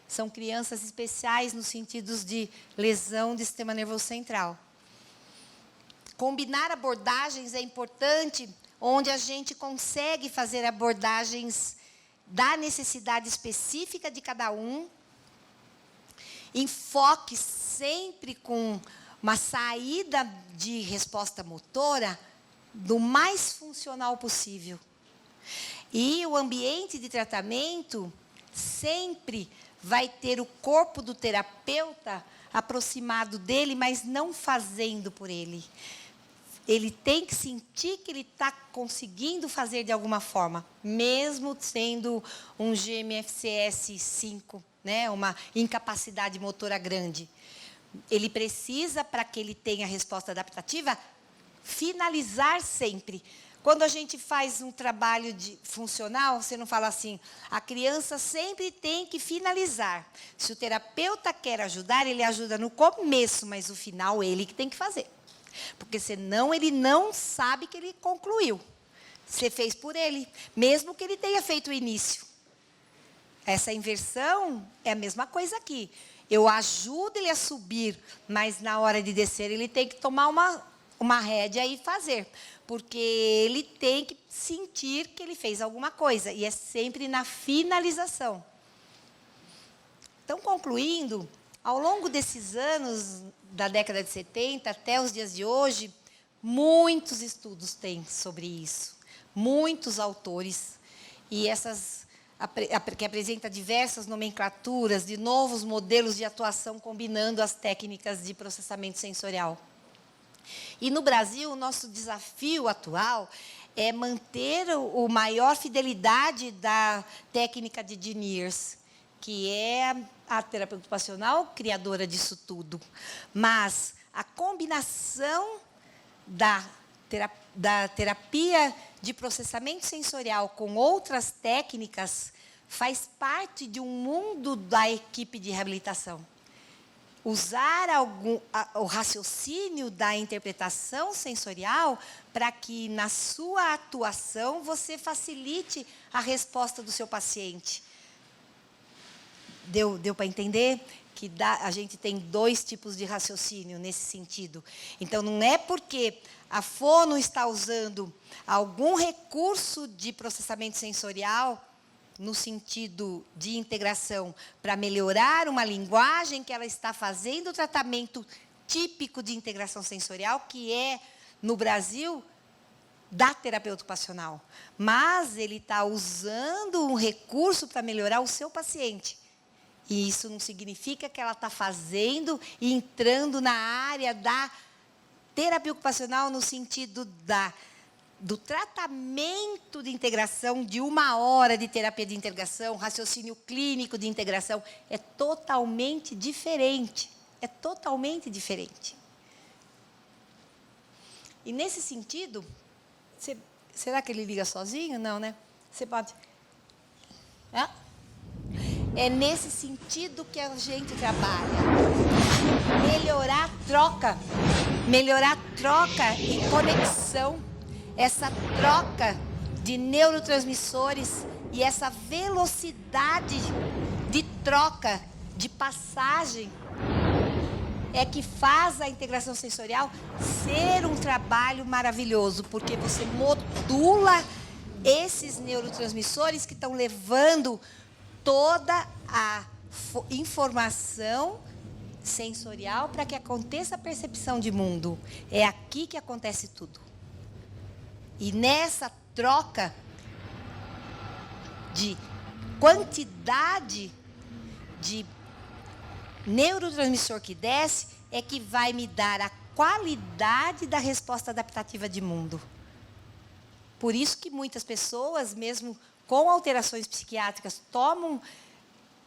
São crianças especiais no sentido de lesão do sistema nervoso central. Combinar abordagens é importante, onde a gente consegue fazer abordagens da necessidade específica de cada um, enfoque sempre com uma saída de resposta motora do mais funcional possível. E o ambiente de tratamento sempre vai ter o corpo do terapeuta aproximado dele, mas não fazendo por ele. Ele tem que sentir que ele está conseguindo fazer de alguma forma, mesmo sendo um GMFCS 5, né, uma incapacidade motora grande. Ele precisa, para que ele tenha a resposta adaptativa, finalizar sempre. Quando a gente faz um trabalho funcional, você não fala assim, a criança sempre tem que finalizar. Se o terapeuta quer ajudar, ele ajuda no começo, mas o final ele que tem que fazer. Porque senão ele não sabe que ele concluiu. Você fez por ele, mesmo que ele tenha feito o início. Essa inversão é a mesma coisa aqui. Eu ajudo ele a subir, mas na hora de descer ele tem que tomar uma rédea e fazer. Porque ele tem que sentir que ele fez alguma coisa. E é sempre na finalização. Então, concluindo, ao longo desses anos, da década de 70 até os dias de hoje, muitos estudos têm sobre isso. Muitos autores. E que apresenta diversas nomenclaturas de novos modelos de atuação combinando as técnicas de processamento sensorial. E no Brasil, o nosso desafio atual é manter o maior fidelidade da técnica de Diniers, que é a terapia ocupacional criadora disso tudo. Mas a combinação da terapia de processamento sensorial com outras técnicas faz parte de um mundo da equipe de reabilitação. Usar o raciocínio da interpretação sensorial para que, na sua atuação, você facilite a resposta do seu paciente. Deu para entender? Que a gente tem 2 tipos de raciocínio nesse sentido. Então, não é porque a fono está usando algum recurso de processamento sensorial, no sentido de integração, para melhorar uma linguagem, que ela está fazendo o tratamento típico de integração sensorial, que é, no Brasil, da terapeuta ocupacional. Mas ele está usando um recurso para melhorar o seu paciente. E isso não significa que ela está fazendo e entrando na área da terapia ocupacional no sentido do tratamento de integração, de 1 hora de terapia de integração, raciocínio clínico de integração. É totalmente diferente. É totalmente diferente. E, nesse sentido, será que ele liga sozinho? Não, né? Você pode... É nesse sentido que a gente trabalha. Melhorar a troca e conexão. Essa troca de neurotransmissores e essa velocidade de troca, de passagem, é que faz a integração sensorial ser um trabalho maravilhoso, porque você modula esses neurotransmissores que estão levando toda a informação sensorial para que aconteça a percepção de mundo. É aqui que acontece tudo. E nessa troca de quantidade de neurotransmissor que desce, é que vai me dar a qualidade da resposta adaptativa de mundo. Por isso que muitas pessoas, mesmo com alterações psiquiátricas, tomam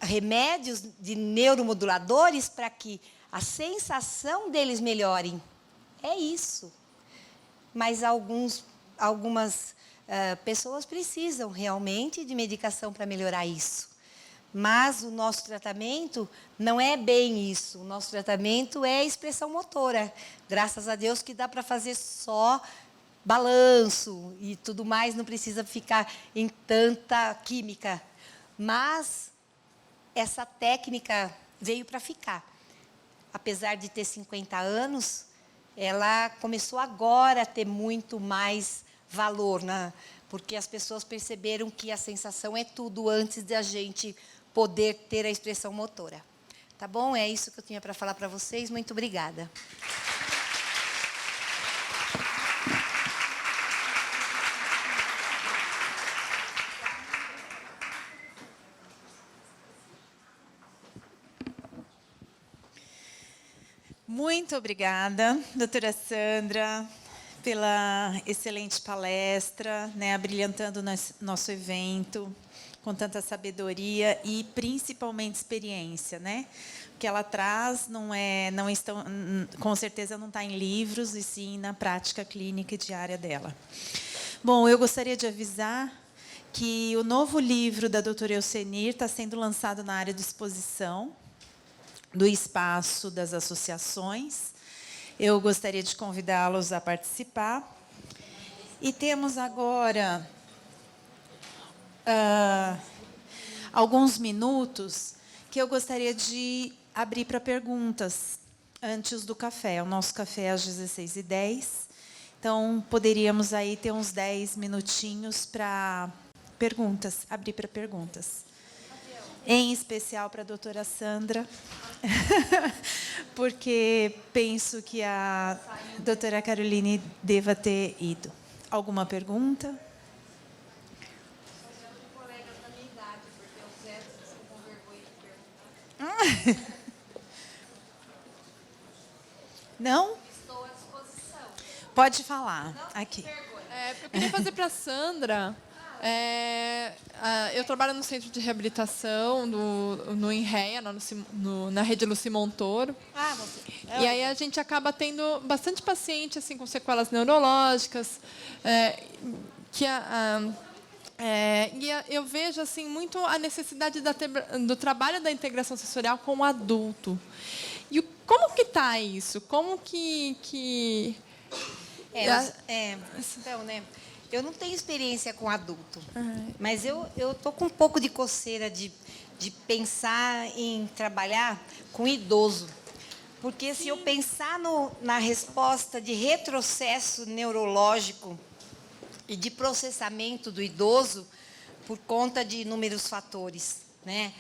remédios de neuromoduladores para que a sensação deles melhorem. É isso. Mas algumas pessoas precisam realmente de medicação para melhorar isso. Mas o nosso tratamento não é bem isso. O nosso tratamento é expressão motora. Graças a Deus que dá para fazer só balanço e tudo mais, não precisa ficar em tanta química. Mas essa técnica veio para ficar. Apesar de ter 50 anos, ela começou agora a ter muito mais valor, né? Porque as pessoas perceberam que a sensação é tudo antes de a gente poder ter a expressão motora. Tá bom? É isso que eu tinha para falar para vocês. Muito obrigada. Muito obrigada, doutora Sandra, pela excelente palestra, né, abrilhantando nosso evento com tanta sabedoria e principalmente experiência, né? O que ela traz com certeza não está em livros, e sim na prática clínica e diária dela. Bom, eu gostaria de avisar que o novo livro da doutora Elcenir está sendo lançado na área de exposição do Espaço das Associações. Eu gostaria de convidá-los a participar. E temos agora alguns minutos que eu gostaria de abrir para perguntas antes do café. O nosso café é às 16h10. Então, poderíamos aí ter uns 10 minutinhos para perguntas, abrir para perguntas. Em especial para a doutora Sandra, porque penso que a doutora Caroline deva ter ido. Alguma pergunta? Colegas da minha idade, porque os héteros estão com vergonha de perguntar. Não? Estou à disposição. Pode falar. Não, aqui. vergonha. Eu queria fazer para a Sandra. Eu trabalho no centro de reabilitação, no INREA, na rede Luci Montoro. E aí a gente acaba tendo bastante paciente assim, com sequelas neurológicas, eu vejo assim, muito a necessidade do trabalho da integração sensorial com o adulto. E como que está isso? Como que... Então, né? Eu não tenho experiência com adulto, mas eu tô com um pouco de coceira de pensar em trabalhar com idoso. Porque se eu pensar na resposta de retrocesso neurológico e de processamento do idoso por conta de inúmeros fatores, né?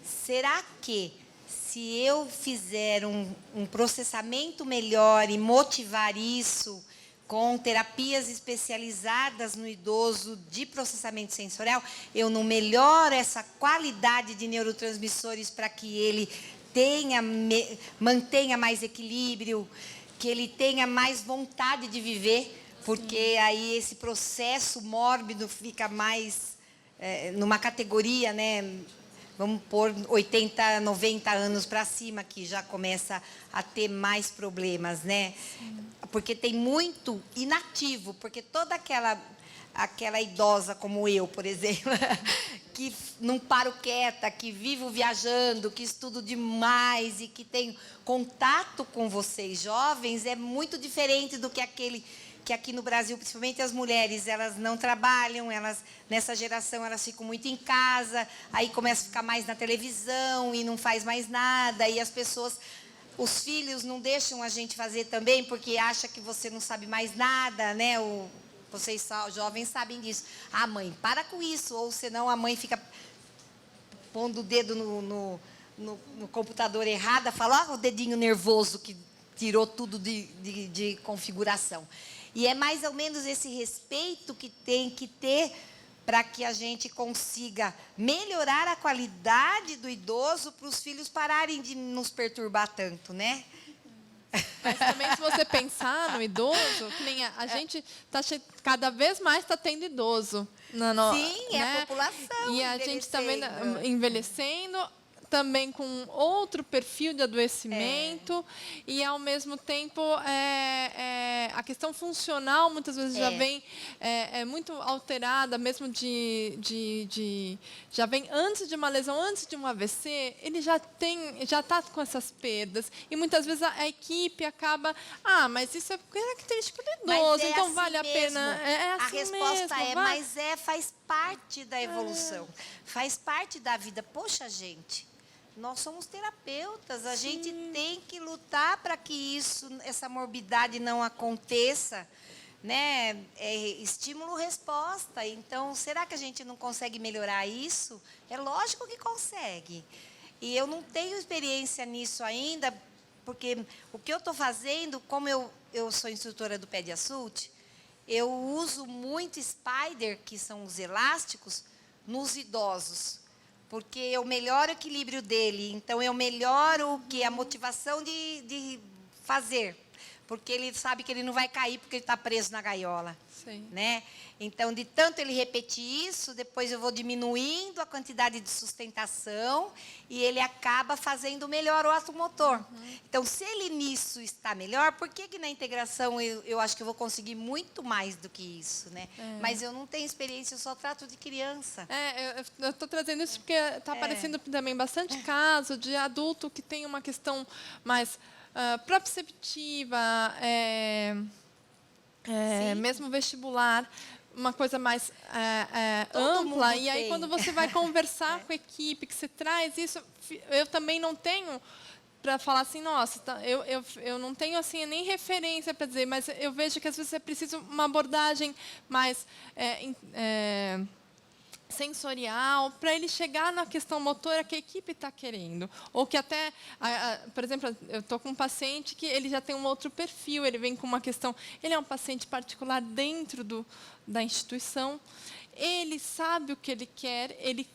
Será que se eu fizer um processamento melhor e motivar isso com terapias especializadas no idoso de processamento sensorial, eu não melhoro essa qualidade de neurotransmissores para que ele mantenha mais equilíbrio, que ele tenha mais vontade de viver, porque aí esse processo mórbido fica mais numa categoria, né? Vamos pôr 80, 90 anos para cima, que já começa a ter mais problemas, né? Sim. Porque tem muito inativo, porque toda aquela idosa como eu, por exemplo, que não paro quieta, que vivo viajando, que estudo demais e que tem contato com vocês jovens, é muito diferente do que aquele que aqui no Brasil, principalmente as mulheres, elas não trabalham, nessa geração elas ficam muito em casa, aí começa a ficar mais na televisão e não faz mais nada, e as pessoas, os filhos não deixam a gente fazer também, porque acha que você não sabe mais nada, né? Vocês jovens sabem disso. Ah, mãe, para com isso, ou senão a mãe fica pondo o dedo no computador errado, fala, ó, o dedinho nervoso que tirou tudo de configuração. E é mais ou menos esse respeito que tem que ter para que a gente consiga melhorar a qualidade do idoso para os filhos pararem de nos perturbar tanto, né? Mas também, se você pensar no idoso, que nem a gente cada vez mais está tendo idoso. Sim, né? É a população e a gente também envelhecendo, também com outro perfil de adoecimento, e, ao mesmo tempo, a questão funcional, muitas vezes, já vem muito alterada, mesmo já vem antes de uma lesão, antes de um AVC, ele já está com essas perdas, e muitas vezes a equipe acaba, mas isso é característico do idoso, então assim vale mesmo. A pena. A resposta faz parte da evolução, faz parte da vida. Poxa, gente, nós somos terapeutas, a gente tem que lutar para que essa morbidade não aconteça, né? Estímulo-resposta. Então, será que a gente não consegue melhorar isso? É lógico que consegue. E eu não tenho experiência nisso ainda, porque o que eu estou fazendo, como eu sou instrutora do Pediasult, eu uso muito Spider, que são os elásticos, nos idosos. Porque eu melhoro o equilíbrio dele, então eu melhoro a motivação de fazer. Porque ele sabe que ele não vai cair porque ele está preso na gaiola. Sim. Né? Então, de tanto ele repetir isso, depois eu vou diminuindo a quantidade de sustentação e ele acaba fazendo melhor o ato motor. Então, se ele nisso está melhor, por que na integração eu acho que eu vou conseguir muito mais do que isso? Né? Mas eu não tenho experiência, eu só trato de criança. Eu estou trazendo isso porque está aparecendo também bastante caso de adulto que tem uma questão mais proprioceptiva, mesmo vestibular, uma coisa mais ampla. E aí, quando você vai conversar com a equipe, que você traz isso, eu também não tenho para falar assim, nossa, eu não tenho assim nem referência para dizer, mas eu vejo que às vezes é preciso uma abordagem mais sensorial, para ele chegar na questão motora que a equipe está querendo. Ou que até, por exemplo, eu estou com um paciente que ele já tem um outro perfil, ele vem com uma questão, ele é um paciente particular dentro da instituição, ele sabe o que ele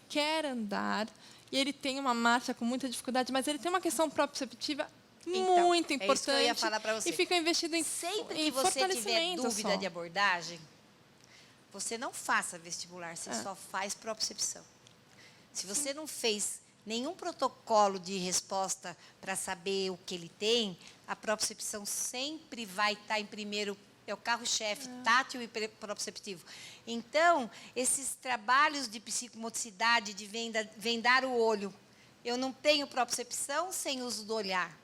quer andar, e ele tem uma marcha com muita dificuldade, mas ele tem uma questão proprioceptiva muito importante. É isso que eu ia falar para você. E fica investido em sempre que você tiver dúvida de abordagem, você não faça vestibular, você só faz propriocepção. Se você não fez nenhum protocolo de resposta para saber o que ele tem, a propriocepção sempre vai estar em primeiro, é o carro-chefe, tátil e proprioceptivo. Então, esses trabalhos de psicomotricidade, de vendar o olho, eu não tenho propriocepção sem uso do olhar.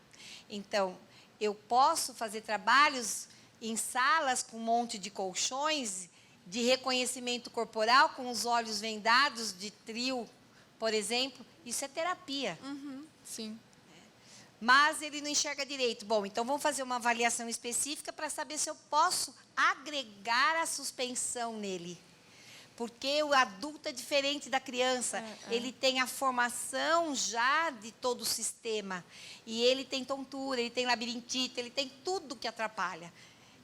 Então, eu posso fazer trabalhos em salas com um monte de colchões, de reconhecimento corporal, com os olhos vendados, de trio, por exemplo. Isso é terapia. Sim. Mas ele não enxerga direito. Bom, então vamos fazer uma avaliação específica para saber se eu posso agregar a suspensão nele. Porque o adulto é diferente da criança. Ele tem a formação já de todo o sistema. E ele tem tontura, ele tem labirintite, ele tem tudo que atrapalha.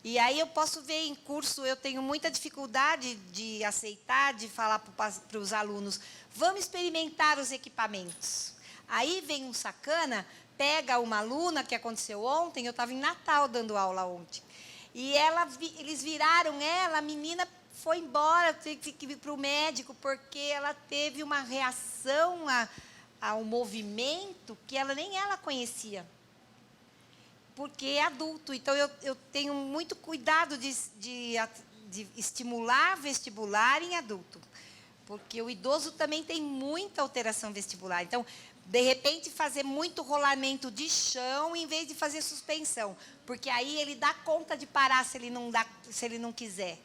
E aí eu posso ver em curso, eu tenho muita dificuldade de aceitar, de falar para os alunos, vamos experimentar os equipamentos. Aí vem um sacana, pega uma aluna, que aconteceu ontem, eu estava em Natal dando aula ontem, e eles viraram ela, a menina foi embora, teve que ir para o médico, porque ela teve uma reação ao movimento que nem ela conhecia. Porque é adulto. Então, eu tenho muito cuidado de estimular vestibular em adulto. Porque o idoso também tem muita alteração vestibular. Então, de repente, fazer muito rolamento de chão em vez de fazer suspensão. Porque aí ele dá conta de parar se ele não quiser.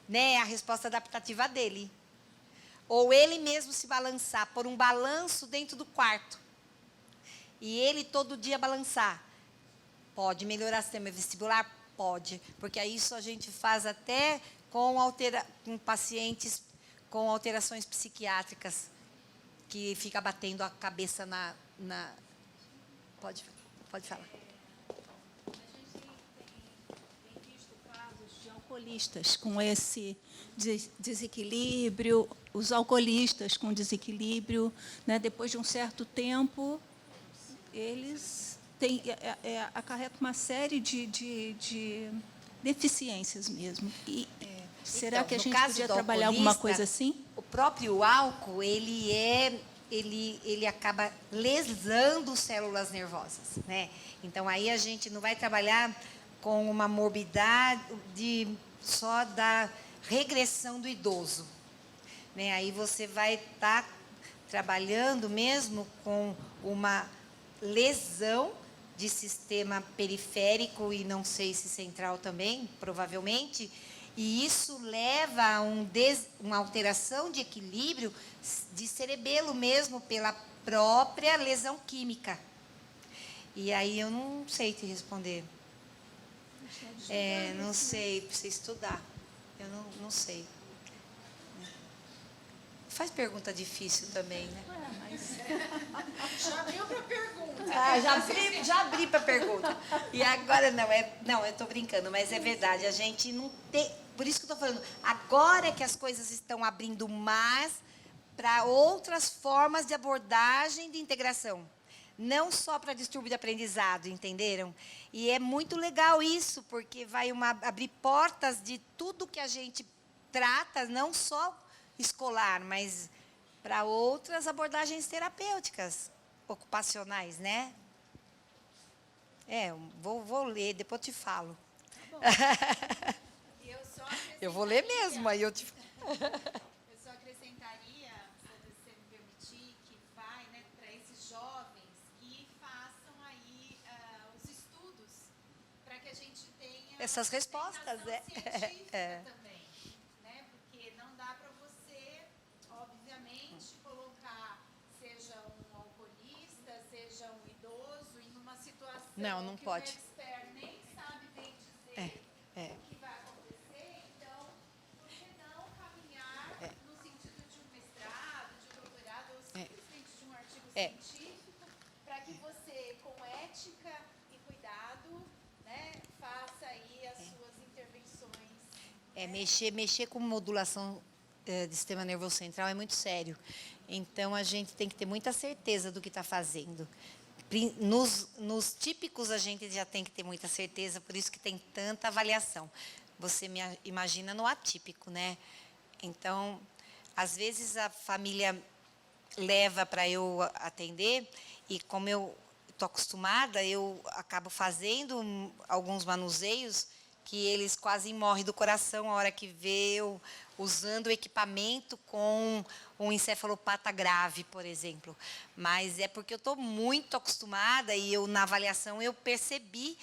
Né? A resposta adaptativa dele. Ou ele mesmo se balançar, pôr um balanço dentro do quarto. E ele todo dia balançar. Pode melhorar o sistema vestibular? Pode, porque isso a gente faz até com pacientes com alterações psiquiátricas, que fica batendo a cabeça na... Pode falar. A gente tem visto casos de alcoolistas com esse desequilíbrio, os alcoolistas com desequilíbrio, né, depois de um certo tempo, eles... acarreta uma série de deficiências mesmo. E será que a gente podia trabalhar alguma coisa assim? O próprio álcool, ele acaba lesando células nervosas, né? Então, aí a gente não vai trabalhar com uma morbidade só da regressão do idoso, né? Aí você vai estar trabalhando mesmo com uma lesão de sistema periférico e não sei se central também, provavelmente, e isso leva a uma alteração de equilíbrio de cerebelo mesmo, pela própria lesão química. E aí eu não sei te responder. Não sei, precisa estudar. Eu não sei. Faz pergunta difícil também, né? Já deu para pergunta. Já abri para pergunta. E agora não, eu estou brincando, mas é verdade. A gente não tem. Por isso que eu estou falando. Agora é que as coisas estão abrindo mais para outras formas de abordagem de integração. Não só para distúrbio de aprendizado, entenderam? E é muito legal isso, porque vai abrir portas de tudo que a gente trata, não só escolar, mas para outras abordagens terapêuticas, ocupacionais, né? Vou ler, depois eu te falo. Tá Eu vou ler mesmo, aí eu te... Eu só acrescentaria, se você me permitir, que vai, né, para esses jovens que façam aí os estudos, para que a gente tenha essas respostas, né? científica também, né? Porque não dá para você, obviamente, colocar seja um alcoolista, seja um idoso em uma situação Não que pode. o expert nem sabe bem dizer o que vai acontecer, então por que não caminhar no sentido de um mestrado, de um doutorado, ou simplesmente de um artigo científico, para que você, com ética e cuidado, né, faça aí as suas intervenções. Mexer com modulação de sistema nervoso central é muito sério. Então, a gente tem que ter muita certeza do que está fazendo. Nos típicos, a gente já tem que ter muita certeza, por isso que tem tanta avaliação. você me imagina no atípico, né? Então, às vezes a família leva para eu atender e como eu estou acostumada, eu acabo fazendo alguns manuseios que eles quase morrem do coração a hora que vê eu usando o equipamento com um encefalopata grave, por exemplo. Mas é porque eu estou muito acostumada e eu, na avaliação eu percebi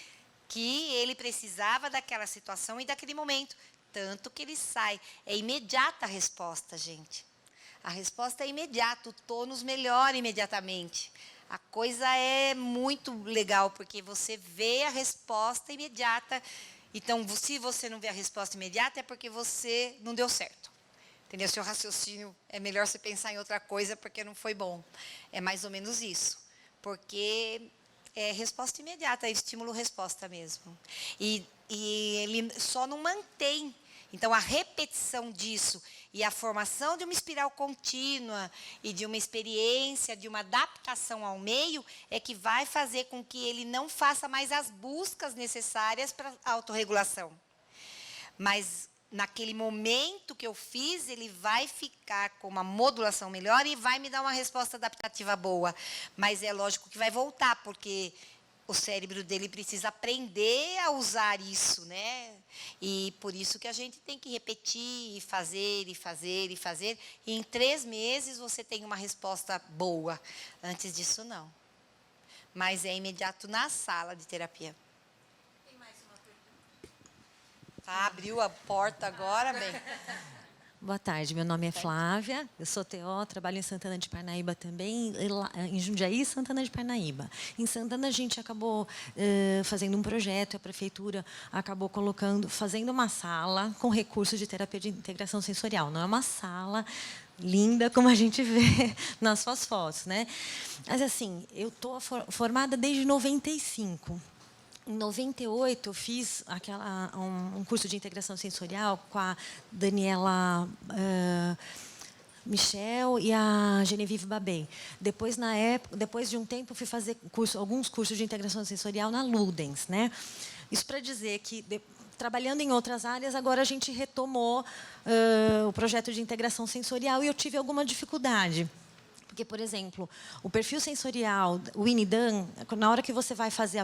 que ele precisava daquela situação e daquele momento. Tanto que ele sai. É imediata a resposta, gente. A resposta é imediata, o tônus melhora imediatamente. A coisa é muito legal, porque você vê a resposta imediata. Então, se você não vê a resposta imediata, é porque você não deu certo. Entendeu? Seu raciocínio, é melhor você pensar em outra coisa, porque não foi bom. É mais ou menos isso. Porque é resposta imediata, é estímulo-resposta mesmo. E ele só não mantém. Então, a repetição disso e a formação de uma espiral contínua e de uma experiência, de uma adaptação ao meio, é que vai fazer com que ele não faça mais as buscas necessárias para a autorregulação. Mas, naquele momento que eu fiz, ele vai ficar com uma modulação melhor e vai me dar uma resposta adaptativa boa. Mas é lógico que vai voltar, porque o cérebro dele precisa aprender a usar isso, né? E por isso que a gente tem que repetir, e fazer, e fazer, e fazer. E em 3 meses você tem uma resposta boa. Antes disso, não. Mas é imediato na sala de terapia. Tem mais uma pergunta? Tá, abriu a porta agora, bem. Boa tarde, meu nome é Flávia, eu sou TO, trabalho em Santana de Parnaíba também, em Jundiaí e Santana de Parnaíba. Em Santana a gente acabou fazendo um projeto, a prefeitura acabou fazendo uma sala com recursos de terapia de integração sensorial. Não é uma sala linda como a gente vê nas suas fotos, né? Mas assim, eu estou formada desde 95. Em 98, eu fiz um curso de integração sensorial com a Daniela Michel e a Genevieve Babet. Depois de um tempo, fui fazer alguns cursos de integração sensorial na Ludens, né? Isso para dizer que, trabalhando em outras áreas, agora a gente retomou o projeto de integração sensorial e eu tive alguma dificuldade. Porque, por exemplo, o perfil sensorial, o INIDAM, na hora que você vai fazer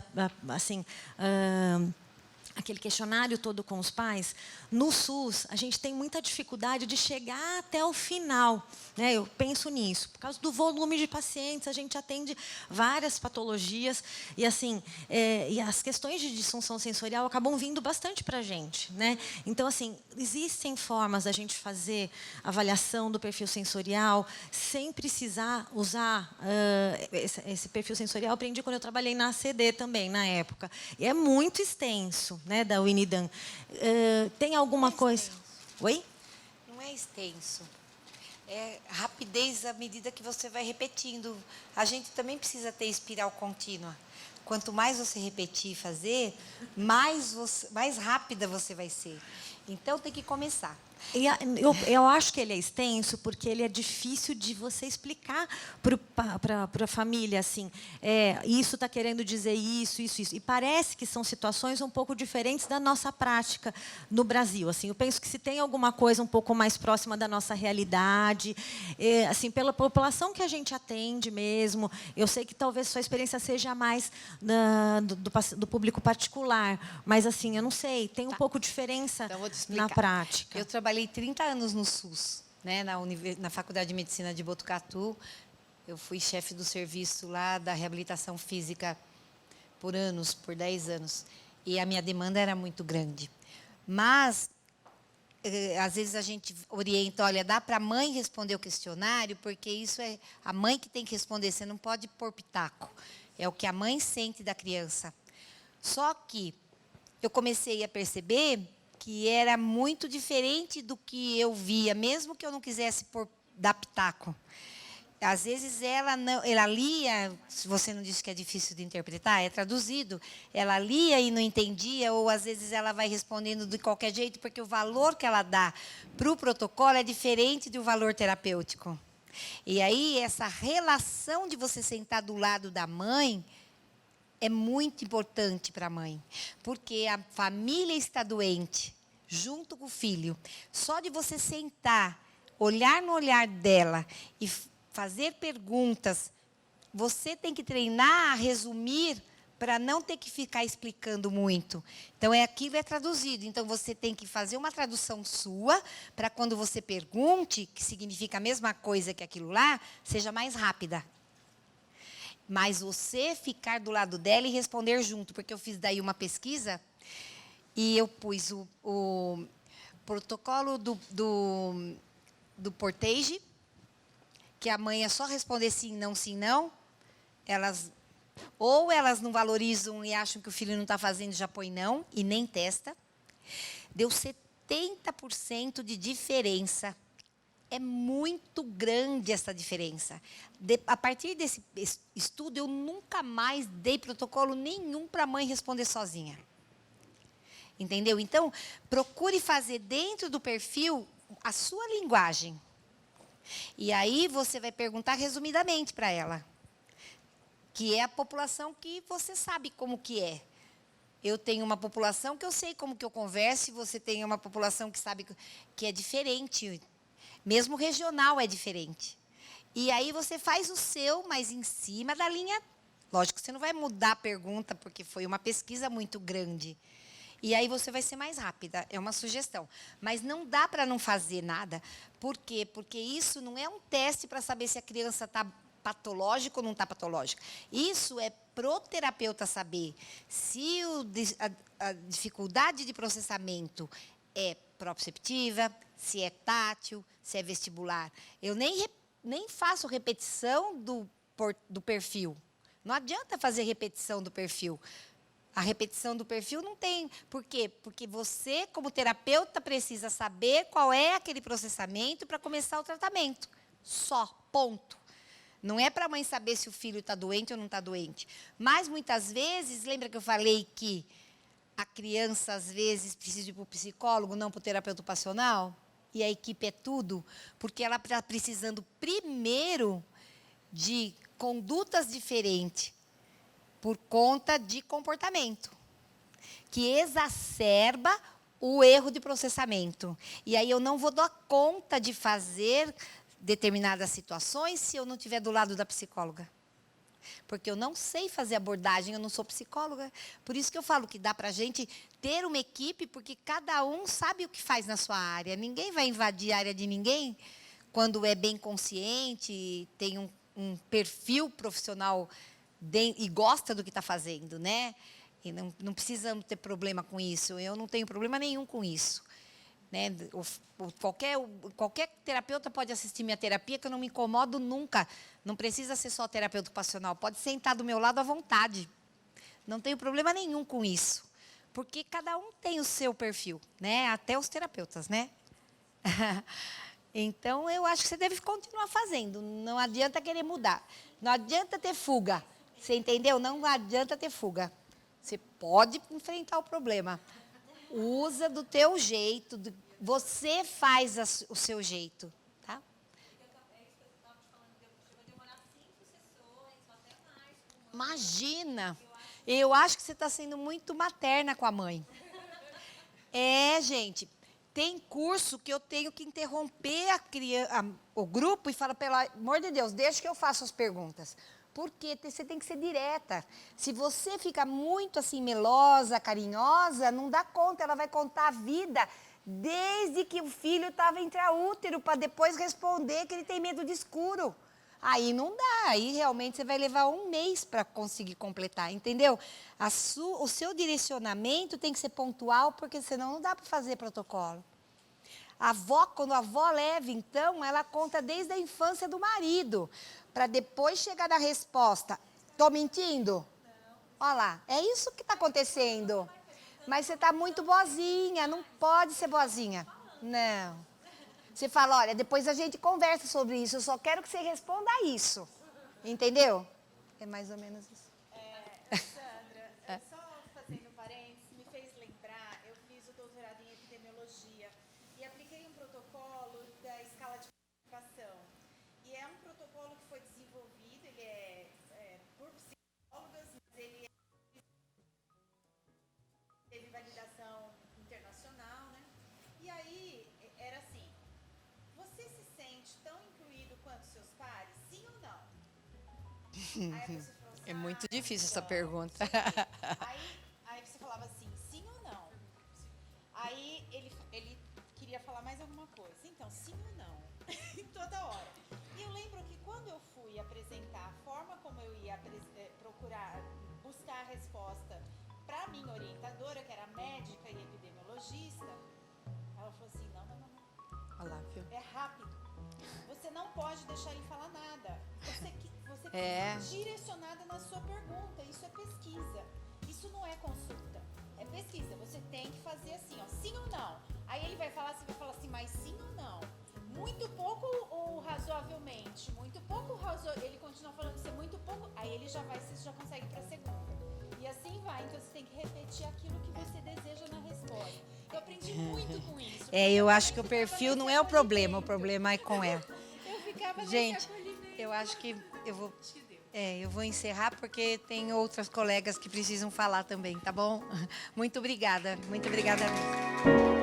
aquele questionário todo com os pais, no SUS, a gente tem muita dificuldade de chegar até o final, né? Eu penso nisso. Por causa do volume de pacientes, a gente atende várias patologias e, assim, e as questões de disfunção sensorial acabam vindo bastante para a gente, né? Então, assim, existem formas da gente fazer avaliação do perfil sensorial sem precisar usar esse perfil sensorial. Eu aprendi quando eu trabalhei na ACD também, na época. E é muito extenso, né, da UNIDAM. Tem alguma coisa? Oi? Não é extenso. É rapidez à medida que você vai repetindo. A gente também precisa ter espiral contínua. Quanto mais você repetir e fazer, mais rápida você vai ser. Então, tem que começar. E eu acho que ele é extenso porque ele é difícil de você explicar para a família, assim, isso está querendo dizer isso, isso, isso. E parece que são situações um pouco diferentes da nossa prática no Brasil. Assim, eu penso que se tem alguma coisa um pouco mais próxima da nossa realidade, assim, pela população que a gente atende mesmo, eu sei que talvez sua experiência seja mais do público particular, mas, assim, eu não sei, tem um pouco de diferença então, vou te explicar. Na prática. Eu trabalhei 30 anos no SUS, né, na Faculdade de Medicina de Botucatu. Eu fui chefe do serviço lá da reabilitação física por 10 anos. E a minha demanda era muito grande. Mas, às vezes, a gente orienta, olha, dá para a mãe responder o questionário, porque isso é a mãe que tem que responder, você não pode pôr pitaco. É o que a mãe sente da criança. Só que eu comecei a perceber que era muito diferente do que eu via, mesmo que eu não quisesse dar pitaco. Às vezes ela lia, se você não disse que é difícil de interpretar, é traduzido, ela lia e não entendia, ou às vezes ela vai respondendo de qualquer jeito, porque o valor que ela dá para o protocolo é diferente do valor terapêutico. E aí, essa relação de você sentar do lado da mãe é muito importante para a mãe, porque a família está doente. junto com o filho. Só de você sentar, olhar no olhar dela e fazer perguntas, você tem que treinar a resumir para não ter que ficar explicando muito. Então, aquilo é traduzido. Então, você tem que fazer uma tradução sua, para quando você pergunte, que significa a mesma coisa que aquilo lá, seja mais rápida. Mas você ficar do lado dela e responder junto, porque eu fiz daí uma pesquisa e eu pus o protocolo do Portage, que a mãe é só responder sim, não, ou elas não valorizam e acham que o filho não está fazendo, já põe não, e nem testa. Deu 70% de diferença. É muito grande essa diferença. A partir desse estudo, eu nunca mais dei protocolo nenhum para a mãe responder sozinha. Entendeu? Então, procure fazer dentro do perfil a sua linguagem. E aí você vai perguntar resumidamente para ela, que é a população que você sabe como que é. Eu tenho uma população que eu sei como que eu converso, e você tem uma população que sabe que é diferente. Mesmo regional é diferente. E aí você faz o seu, mas em cima da linha. Lógico que você não vai mudar a pergunta, porque foi uma pesquisa muito grande. E aí você vai ser mais rápida, é uma sugestão. Mas não dá para não fazer nada. Por quê? Porque isso não é um teste para saber se a criança está patológica ou não está patológica. Isso é pro terapeuta saber se a dificuldade de processamento é proprioceptiva, se é tátil, se é vestibular. Eu nem faço repetição do perfil. Não adianta fazer repetição do perfil. A repetição do perfil não tem. Por quê? Porque você, como terapeuta, precisa saber qual é aquele processamento para começar o tratamento. Só, ponto. Não é para a mãe saber se o filho está doente ou não está doente. Mas, muitas vezes, lembra que eu falei que a criança, às vezes, precisa ir para o psicólogo, não para o terapeuta ocupacional? E a equipe é tudo? Porque ela está precisando, primeiro, de condutas diferentes, por conta de comportamento, que exacerba o erro de processamento. E aí eu não vou dar conta de fazer determinadas situações se eu não estiver do lado da psicóloga. Porque eu não sei fazer abordagem, eu não sou psicóloga. Por isso que eu falo que dá para a gente ter uma equipe, porque cada um sabe o que faz na sua área. Ninguém vai invadir a área de ninguém quando é bem consciente, tem um perfil profissional e gosta do que está fazendo, né? E não precisamos ter problema com isso. Eu não tenho problema nenhum com isso. Né? Qualquer terapeuta pode assistir minha terapia, que eu não me incomodo nunca. Não precisa ser só terapeuta ocupacional. Pode sentar do meu lado à vontade. Não tenho problema nenhum com isso. Porque cada um tem o seu perfil, né? Até os terapeutas, né? Então, eu acho que você deve continuar fazendo. Não adianta querer mudar. Não adianta ter fuga. Você entendeu? Não adianta ter fuga. Você pode enfrentar o problema. Usa do teu jeito. Você faz o seu jeito. Tá? Imagina. Eu acho que você está sendo muito materna com a mãe. Gente. Tem curso que eu tenho que interromper o grupo e falar, pelo amor de Deus, deixa que eu faça as perguntas. Porque você tem que ser direta. Se você fica muito assim, melosa, carinhosa, não dá conta, ela vai contar a vida desde que o filho estava intraútero, para depois responder que ele tem medo de escuro. Aí não dá, aí realmente você vai levar um mês para conseguir completar, entendeu? O seu direcionamento tem que ser pontual, porque senão não dá para fazer protocolo. Quando a avó leva, então, ela conta desde a infância do marido, para depois chegar na resposta. Estou mentindo? Não. Olha lá, é isso que está acontecendo. Mas você está muito boazinha, não pode ser boazinha. Não. Você fala, olha, depois a gente conversa sobre isso, eu só quero que você responda a isso. Entendeu? É mais ou menos isso. Sandra, só fazendo parênteses, me fez lembrar, eu fiz o doutorado em epidemiologia e apliquei um protocolo da escala de participação. E é um protocolo que foi desenvolvido, ele é por psicólogas, mas ele teve validação internacional, né? É muito difícil essa pergunta. Aí você falava assim, sim ou não? Aí ele queria falar mais alguma coisa. Então, sim ou não? Toda hora. E eu lembro que quando eu fui apresentar a forma como eu ia procurar, buscar a resposta para a minha orientadora, que era médica e epidemiologista, ela falou assim, não. Olha lá, viu? É rápido. Você não pode deixar ele falar nada. Você É. precisa direcionada na sua pergunta. Isso é pesquisa. Isso não é consulta. É pesquisa. Você tem que fazer assim, ó, sim ou não. Aí ele vai falar, você vai falar assim, mas sim ou não? Muito pouco ou razoavelmente? Muito pouco ou ele continua falando que é muito pouco, aí ele você já consegue para a segunda. E assim vai. Então você tem que repetir aquilo que você deseja na resposta. Eu aprendi muito com isso. Eu acho que o perfil não é o problema é com ela. Eu ficava Gente, nesse acolhimento. eu acho que eu vou encerrar porque tem outras colegas que precisam falar também, tá bom? Muito obrigada mesmo.